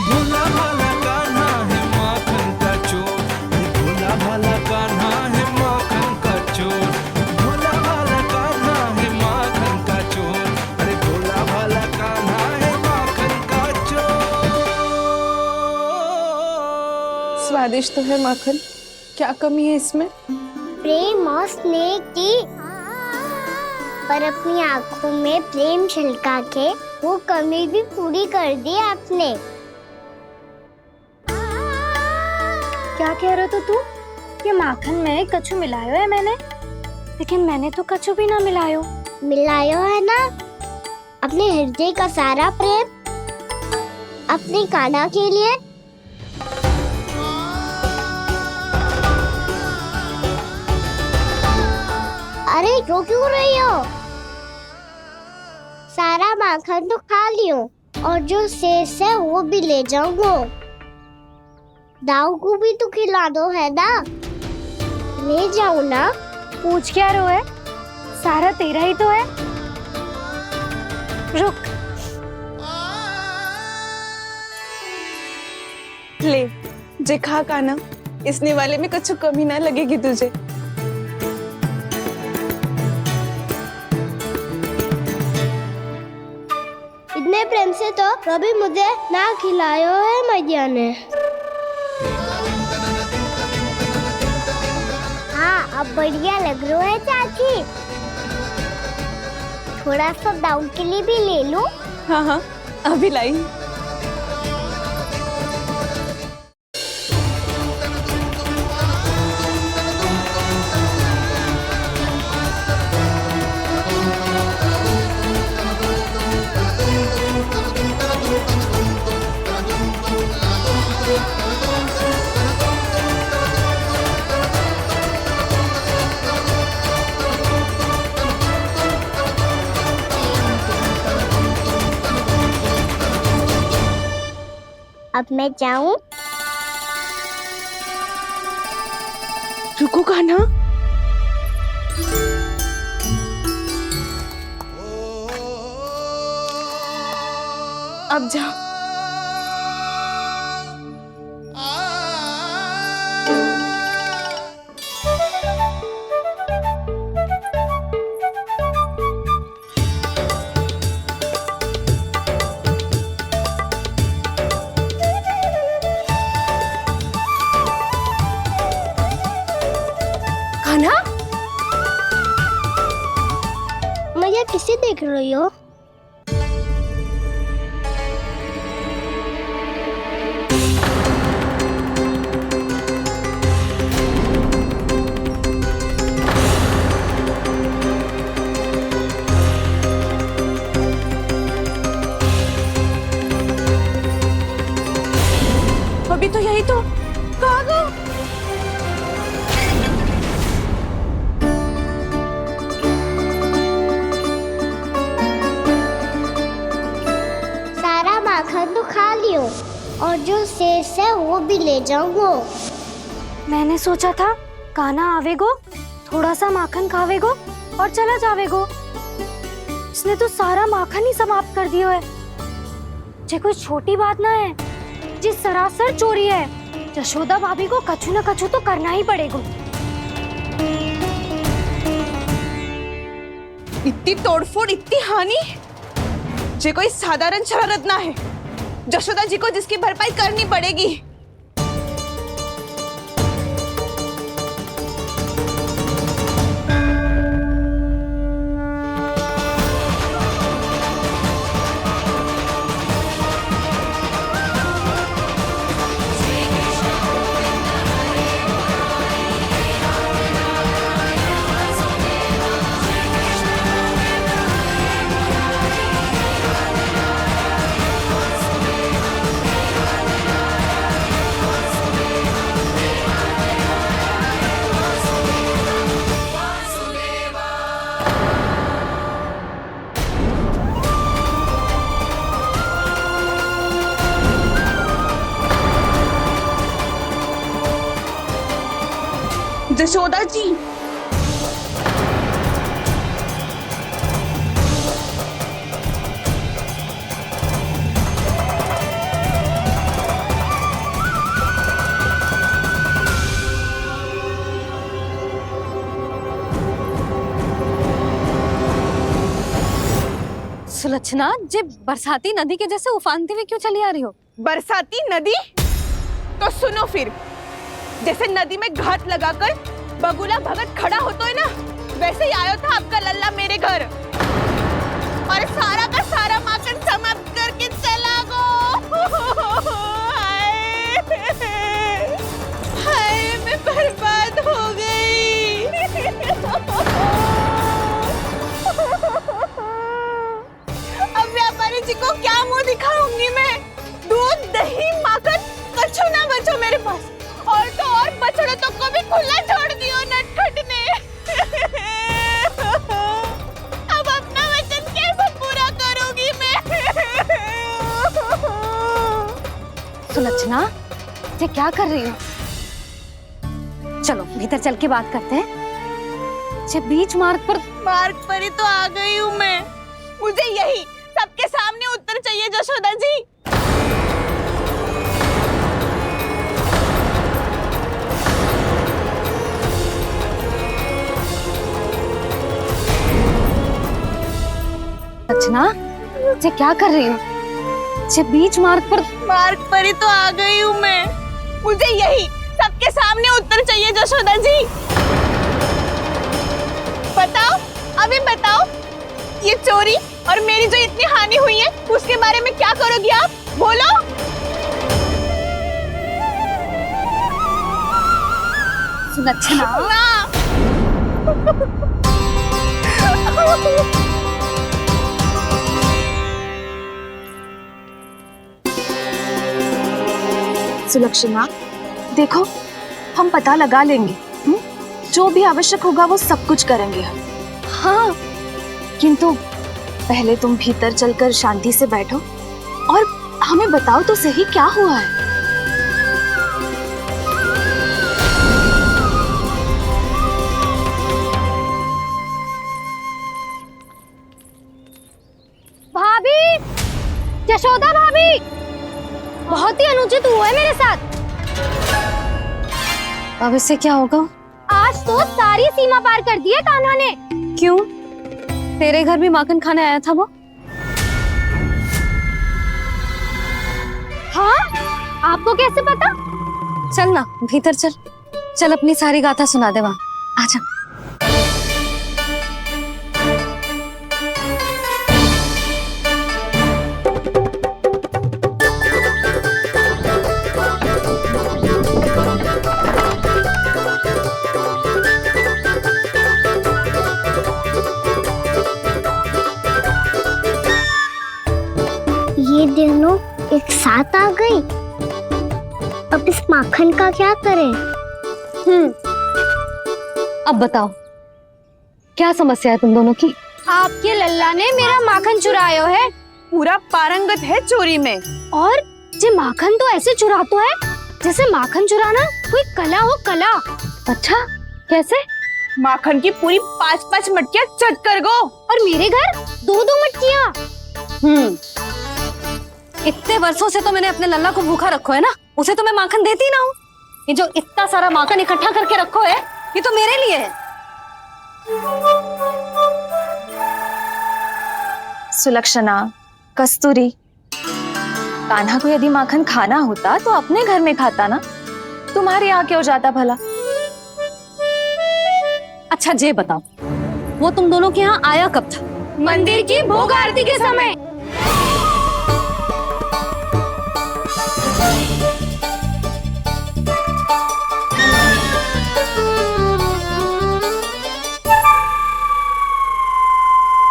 भोला भाला कान्हा है माखन का चोर। भोला भाला कान्हा है माखन का चोर। भोला भाला कान्हा है माखन का चोर। अरे भोला भाला कान्हा है माखन का चोर। स्वादिष्ट तो है माखन, क्या कमी है इसमें? प्रेम और स्नेह की, पर अपनी आंखों में प्रेम छिलका के वो कमी भी पूरी कर दी आपने। क्या कह रहे हो तू? ये माखन में कछु मिलायो है मैंने, लेकिन मैंने तो कछु भी ना मिलायो। मिलायो है ना अपने हृदय का सारा प्रेम अपनी कान्हा के लिए। अरे रो क्यों रही हो? सारा माखन तो खा लियो और जो शेष है वो भी ले जाऊंगा। दाऊ को भी तो खिला दो है ना, ले जाओ ना। पूछ क्या रो है, सारा तेरा ही तो है। रुक, ले जे खा कान्हा, इसने वाले में कुछ कमी ना लगेगी तुझे। इतने प्रेम से तो कभी मुझे ना खिलायो है मैया ने। हाँ, अब बढ़िया लग रहा है चाची। थोड़ा सा दाऊ के लिए भी ले लूं? हाँ हाँ, अभी लाई। अब मैं जाऊं? रुको कान्हा, अब जा। कान्हा, या किसे देख रही हो? अभी तो यही तो कहाँ गो? सारा माखन तो खा लियो और जो शेष है वो भी ले जाऊंगो। मैंने सोचा था कान्हा आवेगो, थोड़ा सा माखन खावेगो और चला जावेगो। इसने तो सारा माखन ही समाप्त कर दियो है। ये कोई छोटी बात ना है, जी सरासर चोरी है। यशोदा भाभी को कछु न कछु तो करना ही पड़ेगा। इतनी तोड़फोड़, इतनी हानि, ये कोई साधारण शरारत ना है। यशोदा जी को जिसकी भरपाई करनी पड़ेगी। यशोदा जी, सुलक्षणा, जे बरसाती नदी के जैसे उफानते हुए क्यों चली आ रही हो? बरसाती नदी? तो सुनो फिर, जैसे नदी में घाट लगाकर बगुला भगत खड़ा होता है ना, वैसे ही आया था आपका लल्ला मेरे घर और सारा का सारा माखन समाप्त करके चला गो। हाय, मैं बर्बाद हो गई। अब व्यापारी जी को क्या मुंह दिखाऊंगी मैं? दूध, दही, माखन कछु ना बचो मेरे पास। और तो और बछड़े तो को भी खुला छोड़ दियो नटखट ने। अब अपना वचन कैसे पूरा करूंगी मैं? सुलक्षणा, ये क्या कर रही हो? चलो भीतर चल के बात करते हैं। ये बीच मार्ग पर ही तो आ गई हूँ मैं। मुझे यही सबके सामने उत्तर चाहिए यशोदा जी। सुलक्षणा, ये क्या कर रही हो? ये बीच मार्ग पर ही तो आ गई हूँ मैं। मुझे यही सबके सामने उत्तर चाहिए यशोदा जी। बताओ, अभी बताओ, ये चोरी और मेरी जो इतनी हानि हुई है उसके बारे में क्या करोगी आप? बोलो। सुलक्षणा, सुलक्षणा, देखो, हम पता लगा लेंगे। जो भी आवश्यक होगा वो सब कुछ करेंगे हम। हाँ, किंतु पहले तुम भीतर चलकर शांति से बैठो और हमें बताओ तो सही क्या हुआ है। भाभी, यशोदा भाभी, बहुत ही अनुचित हुआ है मेरे साथ। अब इससे क्या होगा? आज तो सारी सीमा पार कर दी है कान्हा ने। क्यों? तेरे घर भी माखन खाने आया था वो? हाँ? आपको कैसे पता? चल ना भीतर चल, चल अपनी सारी गाथा सुना दे वहां। आजा। साथ आ गई। अब इस माखन का क्या करें? अब बताओ क्या समस्या है तुम दोनों की? आपके लल्ला ने मेरा माखन चुरायो है। पूरा पारंगत है चोरी में। और जे माखन तो ऐसे चुरातो है जैसे माखन चुराना कोई कला हो, कला। अच्छा, कैसे? माखन की पूरी 5-5 मटकियां चट कर गो। और मेरे घर 2-2 मटकियां। इतने वर्षों से तो मैंने अपने लल्ला को भूखा रखो है ना, उसे तो मैं माखन देती ना हूँ। ये जो इतना सारा माखन इकट्ठा करके रखो है, ये तो मेरे लिए है। सुलक्षणा, कस्तूरी, कान्हा को यदि माखन खाना होता तो अपने घर में खाता ना, तुम्हारे यहाँ क्यों जाता भला? अच्छा ये बताओ, वो तुम दोनों के यहाँ आया कब था? मंदिर की भोग आरती के समय।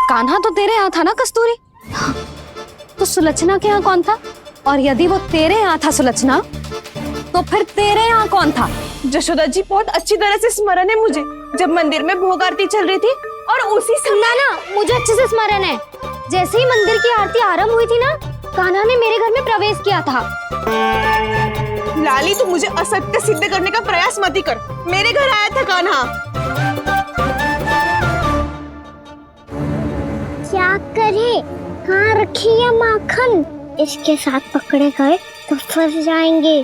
कान्हा तो तेरे यहाँ था ना कस्तूरी? तो सुलक्षणा के यहाँ कौन था? और यदि वो तेरे यहाँ था सुलक्षणा, तो फिर तेरे यहाँ कौन था? जशोदा जी बहुत अच्छी तरह से स्मरण है मुझे, जब मंदिर में भोग आरती चल रही थी और उसी समय ना मुझे अच्छे से स्मरण है। जैसे ही मंदिर की आरती आरंभ हुई थी ना, कान्हा ने मेरे घर में प्रवेश किया था। लाली, तू मुझे असत्य सिद्ध करने का प्रयास मत ही कर। मेरे घर आया था कान्हा। क्या करे? कहाँ रखी है माखन? इसके साथ पकड़े गए तो फंस जाएंगे।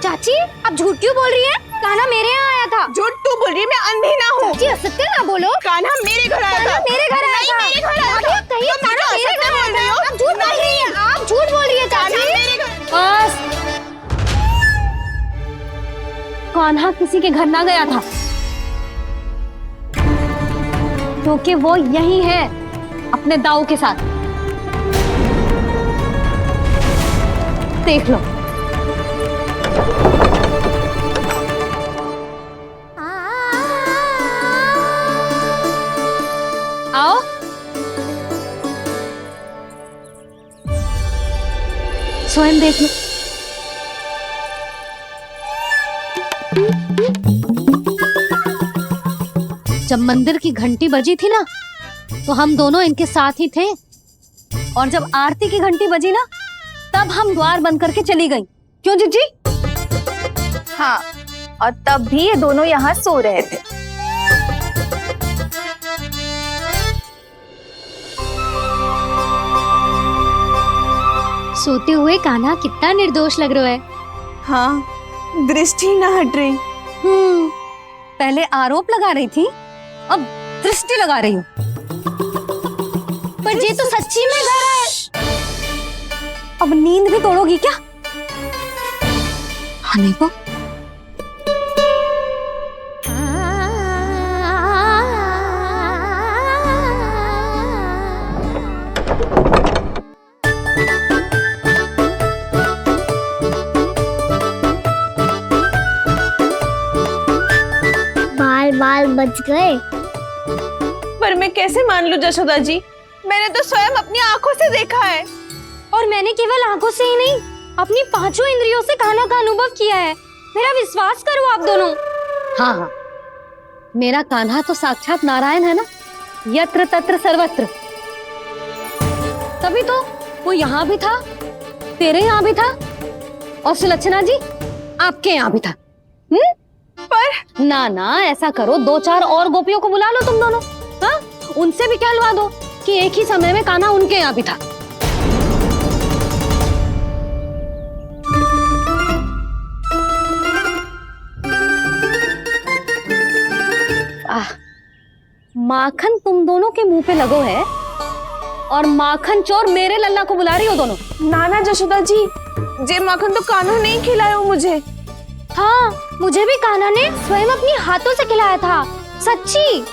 चाची, आप झूठ क्यों बोल रही है? कान्हा मेरे यहाँ आया था। झूठ तू बोल रही है, मैं अंधी ना हूँ। चाची असत्य ना बोलो। कान्हा मेरे घर आया था। मेरे घर आया था। मेरे घर आया था। कहिए कान्हा मेरे घर आया था। आप झूठ बोल रही है। आप झूठ बोल रही है चाची। बस, कान्हा किसी के घर ना गया था, क्योंकि वो यही है अपने दाऊ के साथ। देख लो। आओ। स्वयं देख लो। जब मंदिर की घंटी बजी थी ना, तो हम दोनों इनके साथ ही थे, और जब आरती की घंटी बजी ना, तब हम द्वार बंद करके चली गई। क्यों जीजी? हाँ, और तब भी ये दोनों यहाँ सो रहे थे। सोते हुए कान्हा कितना निर्दोष लग रहा है। हाँ, दृष्टि ना हट रही। पहले आरोप लगा रही थी, अब दृष्टि लगा रही हूँ। पर ये तो सच्ची में घर है। अब नींद भी तोड़ोगी क्या? हमें को बाल बच गए। पर मैं कैसे मान लूं जशोदा जी? मैंने तो स्वयं अपनी आंखों से देखा है। और मैंने केवल आंखों से ही नहीं, अपनी 5 इंद्रियों से कान्हा का अनुभव किया है। मेरा विश्वास करो आप दोनों। हाँ हाँ, मेरा कान्हा तो साक्षात नारायण है ना, यत्र तत्र सर्वत्र। तभी तो वो यहाँ भी था, तेरे यहाँ भी था, और सुलक्षणा जी आपके यहाँ भी था। पर ना ना, ऐसा करो, 2-4 और गोपियों को बुला लो तुम दोनों। हाँ, उनसे भी कहलवा दो कि एक ही समय में कान्हा उनके यहाँ भी था। माखन तुम दोनों के मुंह पे लगो है, और माखन चोर मेरे लल्ला को बुला रही हो दोनों। नाना जशोदा जी, जे माखन तो कान्हा नहीं खिलाया मुझे। हाँ, मुझे भी कान्हा ने स्वयं अपनी हाथों से खिलाया था, सच्ची।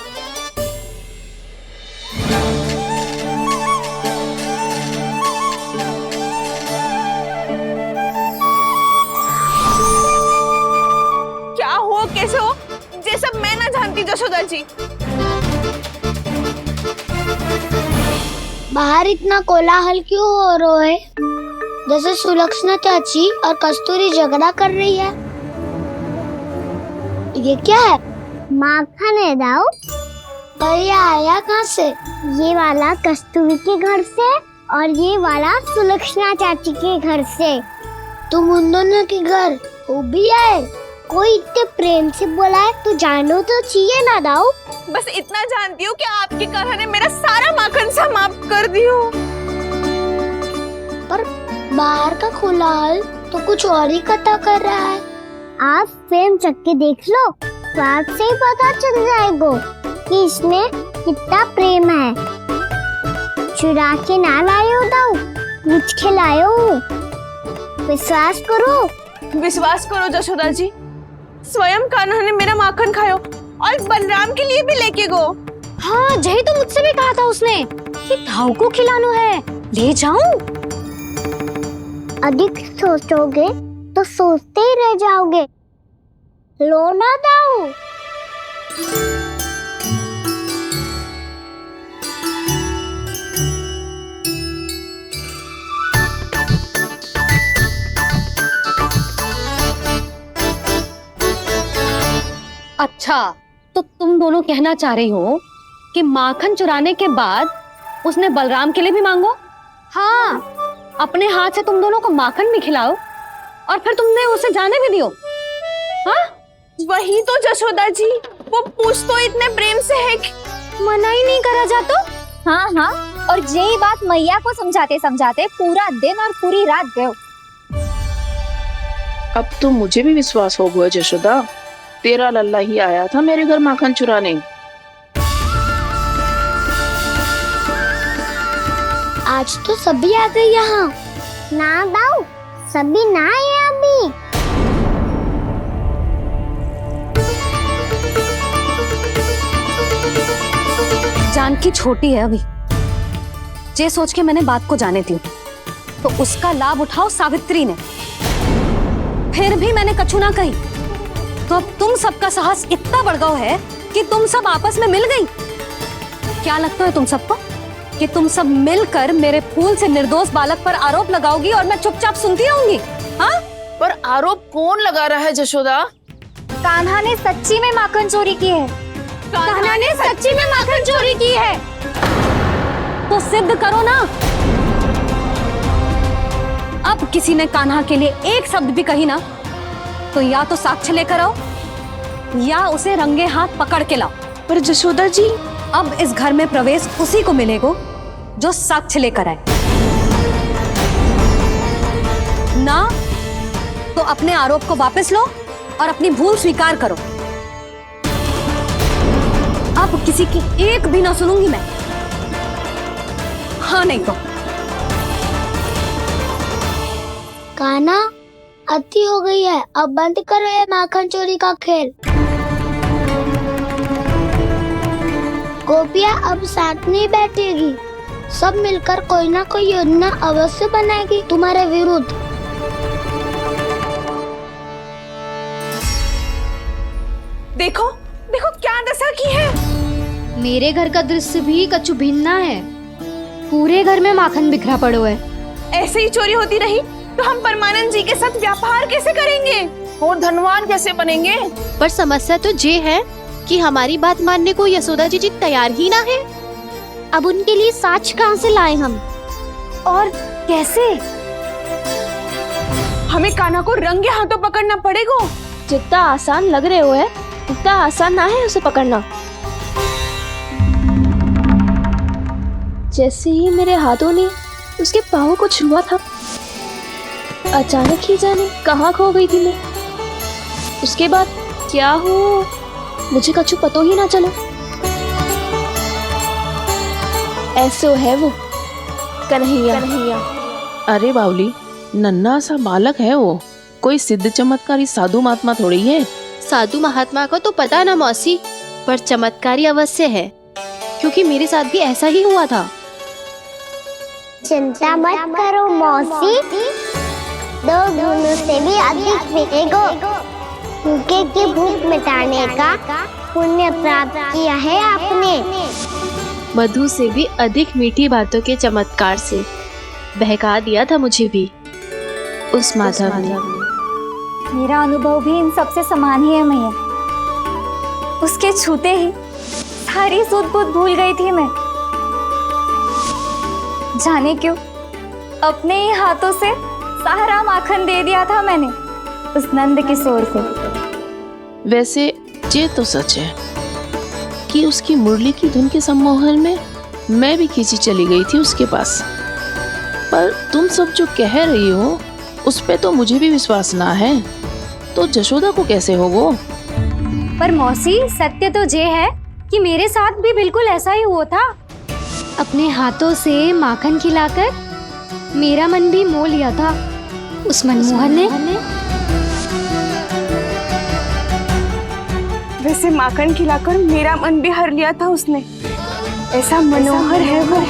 क्या हो, कैसे हो, ये सब मैं ना जानती जशोदा जी। बाहर इतना कोलाहल क्यों हो रहा है? जैसे सुलक्षणा चाची और कस्तूरी झगड़ा कर रही है। ये क्या है? माखन है दाऊ। और ये आया कहाँ से? ये वाला कस्तूरी के घर से और ये वाला सुलक्षणा चाची के घर से। तुम उन दोनों के घर वो भी आए? कोई इतने प्रेम से बोला है तो जानो तो चाहिए ना दाऊ। बस इतना जानती हूँ कि आपके कहने ने मेरा सारा माखन समाप्त कर दियो। पर बाहर का कोलाहल तो कुछ और ही कथा कर रहा है। आप प्रेम चख के देख लो तो आपसे ही पता चल जाएगा कि इसमें कितना प्रेम है। चुरा के ना लायो दाऊ, मुझ के लायो। विश्वास करो जशोदा जी, स्वयं कान्हा ने मेरा माखन खायो और बलराम के लिए भी लेके गो। हाँ, यही तो मुझसे भी कहा था उसने कि दाऊ को खिलाना है। ले जाऊं? अधिक सोचोगे तो सोचते ही रह जाओगे। लो ना दाऊ। अच्छा, तो तुम दोनों कहना चाह रही हो कि माखन चुराने के बाद उसने बलराम के लिए भी मांगो? हाँ, अपने हाथ से तुम दोनों को माखन भी खिलाओ और फिर तुमने उसे जाने भी दियो। हाँ? वही तो जशोदा जी, वो पूछ तो इतने प्रेम से है कि मना ही नहीं करा जाता। हाँ हाँ, और यही बात मैया को समझाते समझाते पूरा दिन और पूरी रात गए। अब तो मुझे भी विश्वास हो गया जशोदा, तेरा लल्ला ही आया था मेरे घर माखन चुराने। आज तो सभी आ गए यहाँ। ना दाऊ, सभी ना आए अभी। जानकी छोटी है अभी, ये सोच के मैंने बात को जाने दी तो उसका लाभ उठाओ सावित्री ने। फिर भी मैंने कछु ना कही तो अब तुम सबका साहस इतना बढ़ गया है कि तुम सब आपस में मिल गई। क्या लगता है तुम सबको कि तुम सब मिलकर मेरे फूल से निर्दोष बालक पर आरोप लगाओगी और मैं चुपचाप सुनती रहूंगी? हाँ? पर आरोप कौन लगा रहा है जशोदा? कान्हा ने सच्ची में माखन चोरी की है। कान्हा ने सच्ची में माखन चोरी की है तो सिद्ध करो ना। अब किसी ने कान्हा के लिए एक शब्द भी कही ना तो या तो साक्ष्य लेकर आओ या उसे रंगे हाथ पकड़ के लाओ। पर जशोदा जी, अब इस घर में प्रवेश उसी को मिलेगा जो साक्ष्य लेकर आए। ना तो अपने आरोप को वापस लो और अपनी भूल स्वीकार करो। अब किसी की एक भी ना सुनूंगी मैं। हाँ नहीं तो कान्हा, अति हो गई है, अब बंद करो ये माखन चोरी का खेल। गोपिया अब साथ नहीं बैठेगी, सब मिलकर कोई ना कोई योजना अवश्य बनाएगी तुम्हारे विरुद्ध। देखो देखो क्या दशा की है। मेरे घर का दृश्य भी कछु भिन्न है। पूरे घर में माखन बिखरा पड़ो है। ऐसे ही चोरी होती रही तो हम परमानंद जी के साथ व्यापार कैसे करेंगे और धनवान कैसे बनेंगे? पर समस्या तो ये है कि हमारी बात मानने को यशोदा जी तैयार ही ना है। अब उनके लिए साक्ष्य कहाँ से लाएं हम और कैसे? हमें कान्हा को रंगे हाथों पकड़ना पड़ेगा। जितना आसान लग रहे हो है उतना आसान ना है उसे पकड़ना। जैसे ही मेरे हाथों ने उसके पाँव को छुआ था, अचानक ही जाने कहाँ खो गई थी मैं। उसके बाद क्या हो मुझे कछु पता ही ना चला। ऐसो है वो कन्हैया। अरे बावली, नन्हा सा बालक है वो, कोई सिद्ध चमत्कारी साधु महात्मा थोड़ी है। साधु महात्मा को तो पता ना मौसी, पर चमत्कारी अवश्य है क्योंकि मेरे साथ भी ऐसा ही हुआ था। चिंता मत करो मौसी, 2 गुणों से भी अधिक मिलेगा। भूखे की भूख मिटाने का पुण्य प्राप्त किया है आपने। मधु से भी अधिक मीठी बातों के चमत्कार से बहका दिया था मुझे भी उस माधव ने। मेरा अनुभव भी इन सबसे समान ही है मैया। उसके छूते ही सारी सूध बूध भूल गई थी मैं। जाने क्यों अपने ही हाथों से सारा माखन दे दिया था मैंने उस नंद किशोर को। वैसे ये तो सच है कि उसकी मुरली की धुन के सम्मोहन में मैं भी खींची चली गई थी उसके पास। पर तुम सब जो कह रही हो उस पे तो मुझे भी विश्वास ना है, तो जशोदा को कैसे हो वो? पर मौसी, सत्य तो ये है कि मेरे साथ भी बिल्कुल ऐसा ही हुआ था। अपने हाथों से माखन खिलाकर मेरा मन भी मोह लिया था उस मनमोहन ने। वैसे माखन खिलाकर मेरा मन भी हर लिया था उसने। ऐसा मनोहर है वो।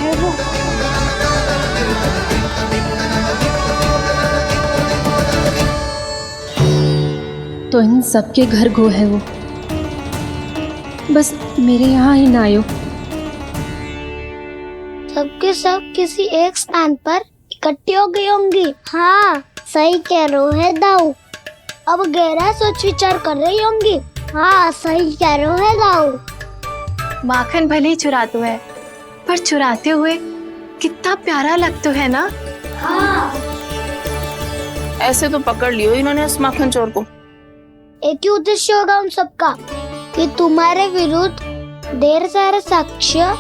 तो इन सबके घर गो है वो, बस मेरे यहाँ ही ना आयो। सबके सब किसी एक स्थान पर इकट्ठी हो गई होंगी। हाँ, सही कह रहे हो दाऊ। अब गहरा सोच विचार कर रही होंगी। हाँ, सही कह रहे हो दाऊ। माखन भले ही चुराते है, पर चुराते हुए कितना प्यारा लगता है ना। हाँ। ऐसे तो पकड़ लियो इन्होंने उस माखन चोर को। एक ही उद्देश्य होगा उन सबका कि तुम्हारे विरुद्ध ढेर सारे साक्ष्य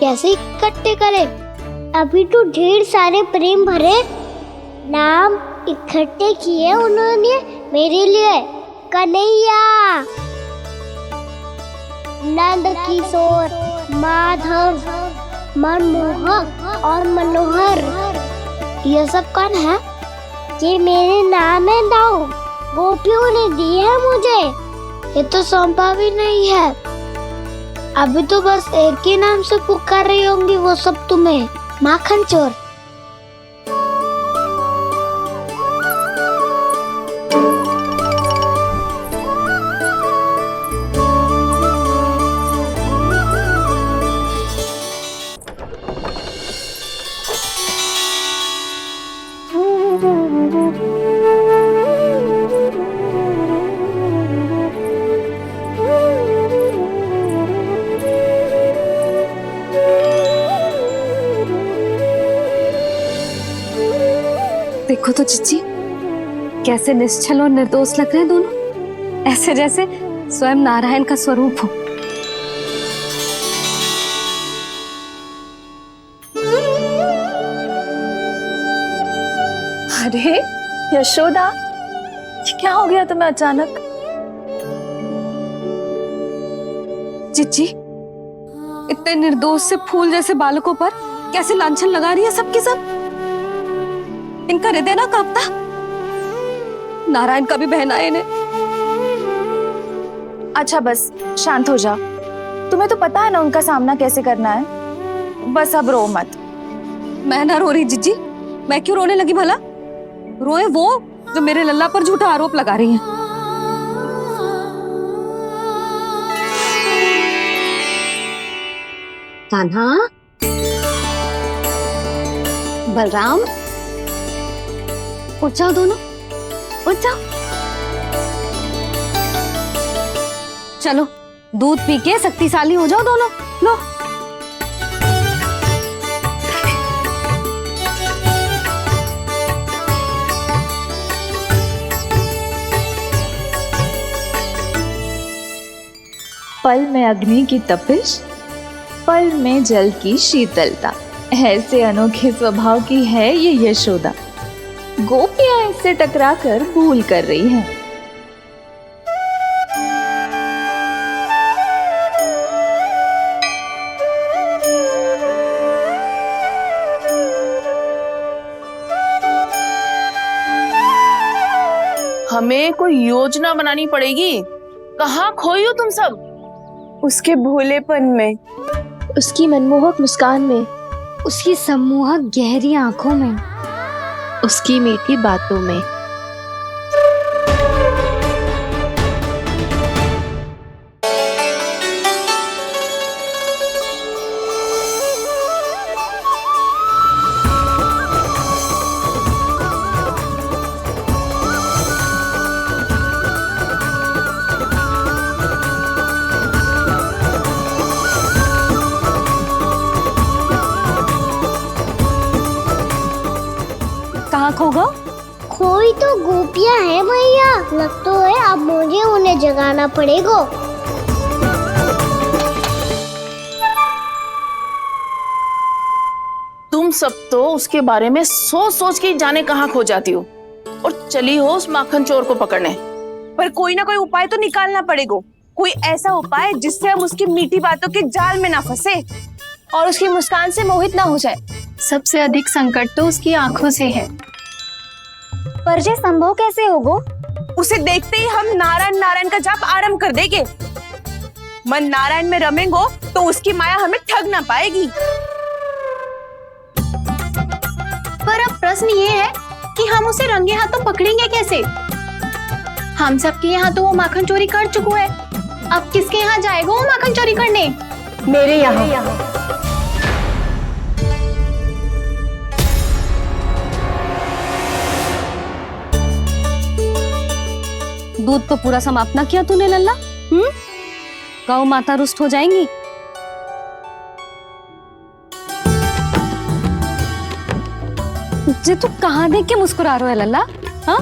कैसे इकट्ठे करे। अभी तो ढेर सारे प्रेम भरे नाम इकट्ठे किए उन्होंने मेरे लिए। कन्हैया, नंद किशोर, माधव, मनमोहक और मनोहर, ये सब कौन है? ये मेरे नाम है दाऊ। गोपियों ने दी है मुझे। ये तो सौंपा भी नहीं है। अभी तो बस एक ही नाम से पुकार रही होंगी वो सब तुम्हें, माखन चोर। देखो तो चिच्ची, कैसे निश्चल और निर्दोष लग रहे हैं दोनों, ऐसे जैसे स्वयं नारायण का स्वरूप हो। अरे यशोदा, ये क्या हो गया तुम्हें अचानक? चिच्ची, इतने निर्दोष से फूल जैसे बालकों पर कैसे लांछन लगा रही है सबकी सब। इनका हृदय ना कांपता? नारायण का भी बहना है इन्हें। अच्छा बस शांत हो जाओ। तुम्हें तो पता है ना उनका सामना कैसे करना है। बस अब रो मत। मैं ना रो रही जिज्जी, मैं क्यों रोने लगी भला? रोए वो जो मेरे लल्ला पर झूठा आरोप लगा रही हैं। कान्हा, बलराम, उठ जाओ दोनों, उठ जाओ। चलो दूध पी के शक्तिशाली हो जाओ दोनों। लो। पल में अग्नि की तपिश, पल में जल की शीतलता, ऐसे अनोखे स्वभाव की है ये यशोदा। गोपियां इससे टकराकर भूल कर रही हैं। हमें कोई योजना बनानी पड़ेगी। कहाँ खोई हो तुम सब? उसके भोलेपन में, उसकी मनमोहक मुस्कान में, उसकी सम्मोहक गहरी आंखों में, उसकी मीठी बातों में। खो गो? कोई तो गोपियां है भैया, लगता है अब मुझे उन्हें जगाना पड़ेगा। तुम सब तो उसके बारे में सोच सोच के जाने कहाँ खो जाती हो और चली हो उस माखन चोर को पकड़ने। पर कोई ना कोई उपाय तो निकालना पड़ेगा, कोई ऐसा उपाय जिससे हम उसकी मीठी बातों के जाल में ना फंसे और उसकी मुस्कान से मोहित ना हो जाए। सबसे अधिक संकट तो उसकी आंखों से है। पर ये संभव कैसे होगा? उसे देखते ही हम नारायण नारायण का जाप आरंभ कर देंगे। मन नारायण में रमेंगो तो उसकी माया हमें ठग ना पाएगी। पर अब प्रश्न ये है कि हम उसे रंगे हाथों पकड़ेंगे कैसे? हम सबके यहाँ तो वो माखन चोरी कर चुका है, अब किसके यहाँ जाएगा वो माखन चोरी करने? मेरे यहाँ। दूध तो पूरा समाप्त ना किया तूने लल्ला? गौ माता रुष्ट हो जाएंगी। जे तू कहाँ देख के मुस्कुरा रहे हो लल्ला? हाँ,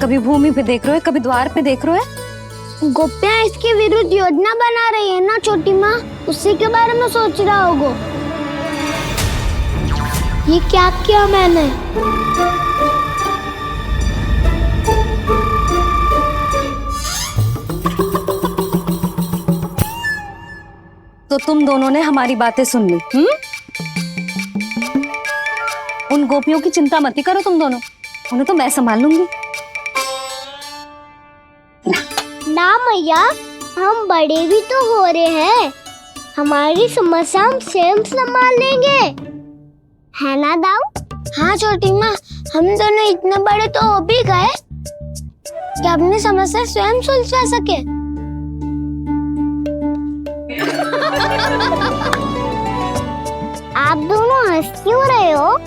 कभी भूमि पे देख रहे हो, कभी द्वार पे देख रहे हो। गोपियां इसके विरुद्ध योजना बना रही है ना छोटी माँ, उसी के बारे में सोच रहा होगा। ये क्या किया मैंने? तो तुम दोनों ने हमारी बातें सुन ली। उन गोपियों की चिंता मत करो तुम दोनों, उन्हें तो मैं संभाल लूंगी। ना मैया, हम बड़े भी तो हो रहे हैं, हमारी समस्या हम स्वयं संभाल लेंगे, है ना दाऊ? हाँ छोटी माँ, हम दोनों इतने बड़े तो हो भी गए कि अपनी समस्या स्वयं सुलझा सके। आप दोनों हंस क्यों रहे हो?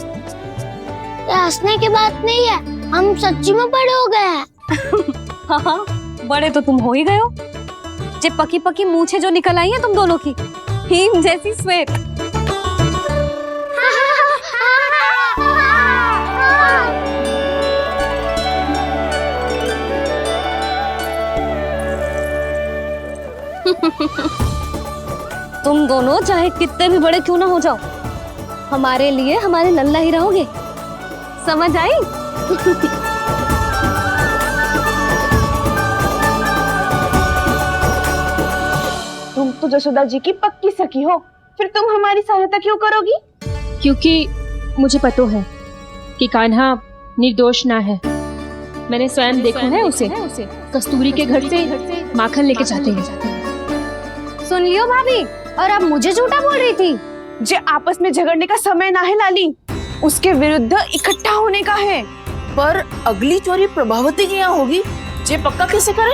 ये हंसने की बात नहीं है, हम सच्ची में बड़े हो गए हैं। हाँ, बड़े तो तुम हो ही गए हो। जे पकी पकी मूछें जो निकल आई हैं तुम दोनों की, हिम जैसी श्वेत। तुम दोनों चाहे कितने भी बड़े क्यों ना हो जाओ, हमारे लिए हमारे लल्ला ही रहोगे, समझ आई? तुम तो जशोदा जी की पक्की सखी हो, फिर तुम हमारी सहायता क्यों करोगी? क्योंकि मुझे पता है कि कान्हा निर्दोष ना है। मैंने स्वयं देखा है उसे कस्तूरी के घर से माखन लेके जाते हैं। सुन लियो भाभी, और अब मुझे झूठा बोल रही थी। जे आपस में झगड़ने का समय ना है लाली, उसके विरुद्ध इकट्ठा होने का है। पर अगली चोरी प्रभावती की यहाँ होगी, जे पक्का कैसे करे?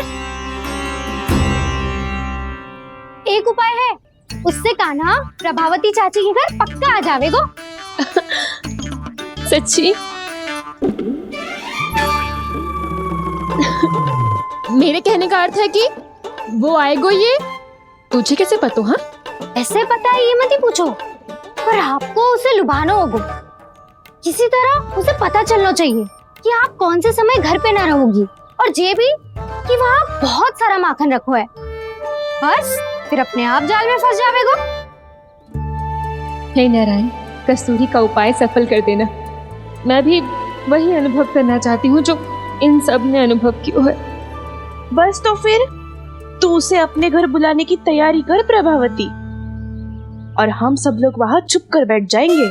एक उपाय है, उससे कान्हा प्रभावती चाची के घर पक्का आ जावेगो। सच्ची? मेरे कहने का अर्थ है कि वो आएगो, ये तुझे कैसे पता? हाँ, ऐसे पता है ये मत ही पूछो, पर आपको उसे लुभाना होगा। किसी तरह उसे पता चलना चाहिए कि आप कौन से समय घर पे ना रहोगी, और ये भी कि वहाँ बहुत सारा माखन रखो है। बस फिर अपने आप जाल में फंस जावेगो। हे नारायण, कस्तूरी का उपाय सफल कर देना। मैं भी वही अनुभव करना चाहती हूँ जो इन सब ने अनुभव किया है। बस तो फिर तू उसे अपने घर बुलाने की तैयारी कर प्रभावती, और हम सब लोग वहाँ चुप कर बैठ जाएंगे।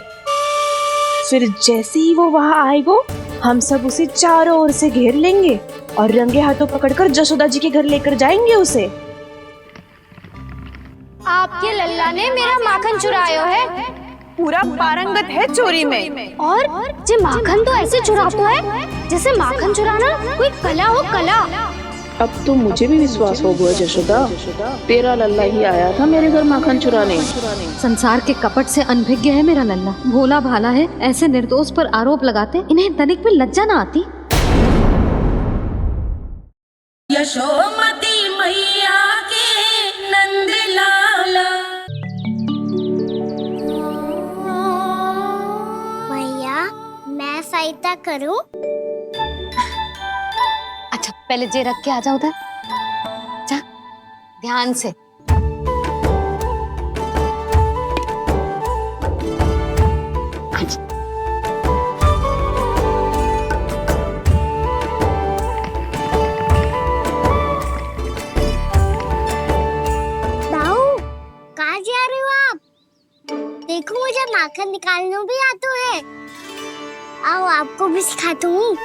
फिर जैसे ही वो वहाँ आएगो, हम सब उसे चारों ओर से घेर लेंगे और रंगे हाथों पकड़कर जशोदा जी के घर लेकर जाएंगे उसे। आपके लल्ला ने मेरा माखन चुराया है, पूरा पारंगत है चोरी में। और जे माखन तो ऐसे चुराता है जैसे माखन चुराना कोई कला हो, कला। अब तो मुझे भी विश्वास हो गया जशोदा, तेरा लल्ला ही आया था मेरे घर माखन चुराने। संसार के कपट से अनभिज्ञ है मेरा लल्ला, भोला भाला है। ऐसे निर्दोष पर आरोप लगाते इन्हें तनिक भी लज्जा ना आती। यशोमती मैया के नंद लाला। भैया, मैं सहायता करूं? अच्छा पहले जे रख के आ जाओ उधर, जा ध्यान से। अच्छा दाऊ, कहाँ जा रहे हो आप? देखो मुझे माखन निकालना भी आता है। आओ आपको भी सिखाता हूँ।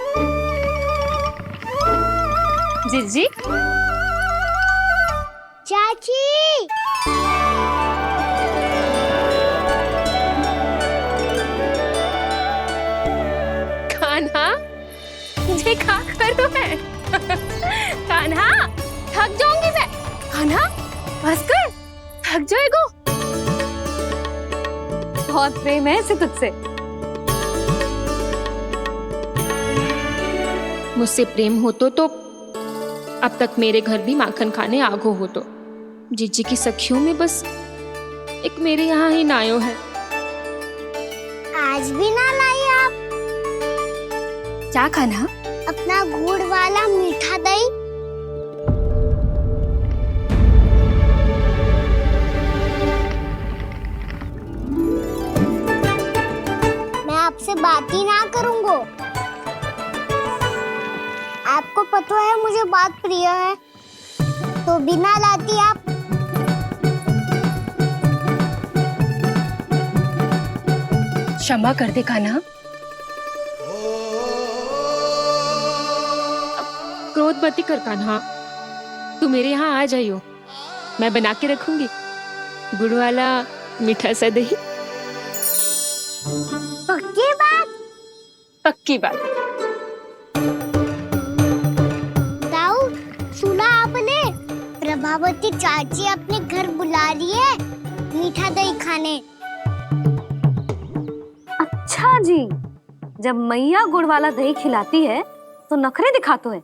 जीजी चाची, कान्हा ये क्या कर रहे है? कान्हा थक जाऊंगी मैं। कान्हा बस कर, थक जाएगो। बहुत प्रेम है इसे तुझसे। मुझसे प्रेम हो तो अब तक मेरे घर भी माखन खाने आगो हो तो। जीजी की सखियों में बस एक मेरे यहाँ ही नायो है। आज भी ना लाई आप? क्या खाना? अपना गुड़ वाला मीठा दही। मैं आपसे बात ही ना करूंगा। आपको पता है मुझे बात प्रिय है, तो बिना लाती आप। क्षमा कर दे कान्हा। क्रोध मत कर कान्हा, तू मेरे यहाँ आ जाइयो, मैं बना के रखूंगी गुड़ वाला मीठा सा दही। पक्की बात? पक्की बात। दाऊ, सुना आपने? प्रभावती चाची अपने घर बुला रही है मीठा दही खाने। अच्छा जी, जब मैया गुड़ वाला दही खिलाती है तो नखरे दिखाते हैं।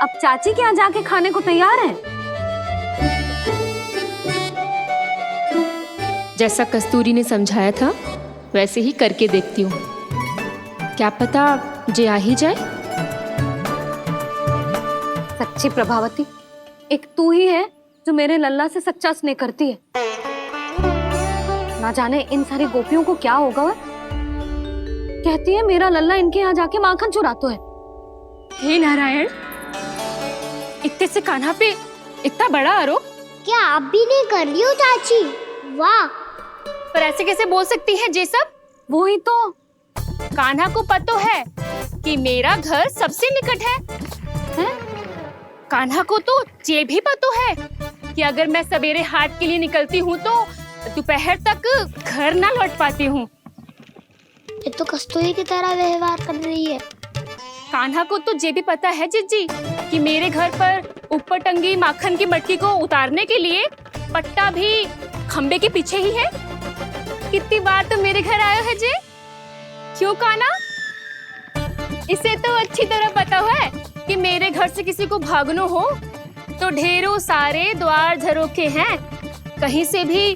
अब चाची के यहाँ जाके खाने को तैयार है। जैसा कस्तूरी ने समझाया था वैसे ही करके देखती हूँ, क्या पता जे आ ही जाए। सच्ची प्रभावती, एक तू ही है जो मेरे लल्ला से सच्चा स्नेह करती है। ना जाने इन सारी गोपियों को क्या होगा। वह कहती है मेरा लल्ला इनके यहाँ जाके माखन चुराता है। हे नारायण, इतने से कान्हा पे इतना बड़ा आरोप। क्या आप भी नहीं कर रही हो चाची? वाह, पर ऐसे कैसे बोल सकती है जे सब? वो ही तो। कान्हा को पता है कि मेरा घर सबसे निकट है? कान्हा को तो ये भी पता है कि अगर मैं सवेरे हाट के लिए निकलती हूँ तो दोपहर तक घर ना लौट पाती हूँ। ये तो कस्तूरी की तरह व्यवहार कर रही है। कान्हा को तो ये भी पता है जीजी कि मेरे घर पर ऊपर टंगी माखन की मटकी को उतारने के लिए पट्टा भी खंबे के पीछे ही है। कितनी बार तो मेरे घर आयो है जे। क्यों कान्हा? इसे तो अच्छी तरह पता है कि मेरे घर से किसी को भागना हो तो ढेरों सारे द्वार झरोखे हैं, कहीं से भी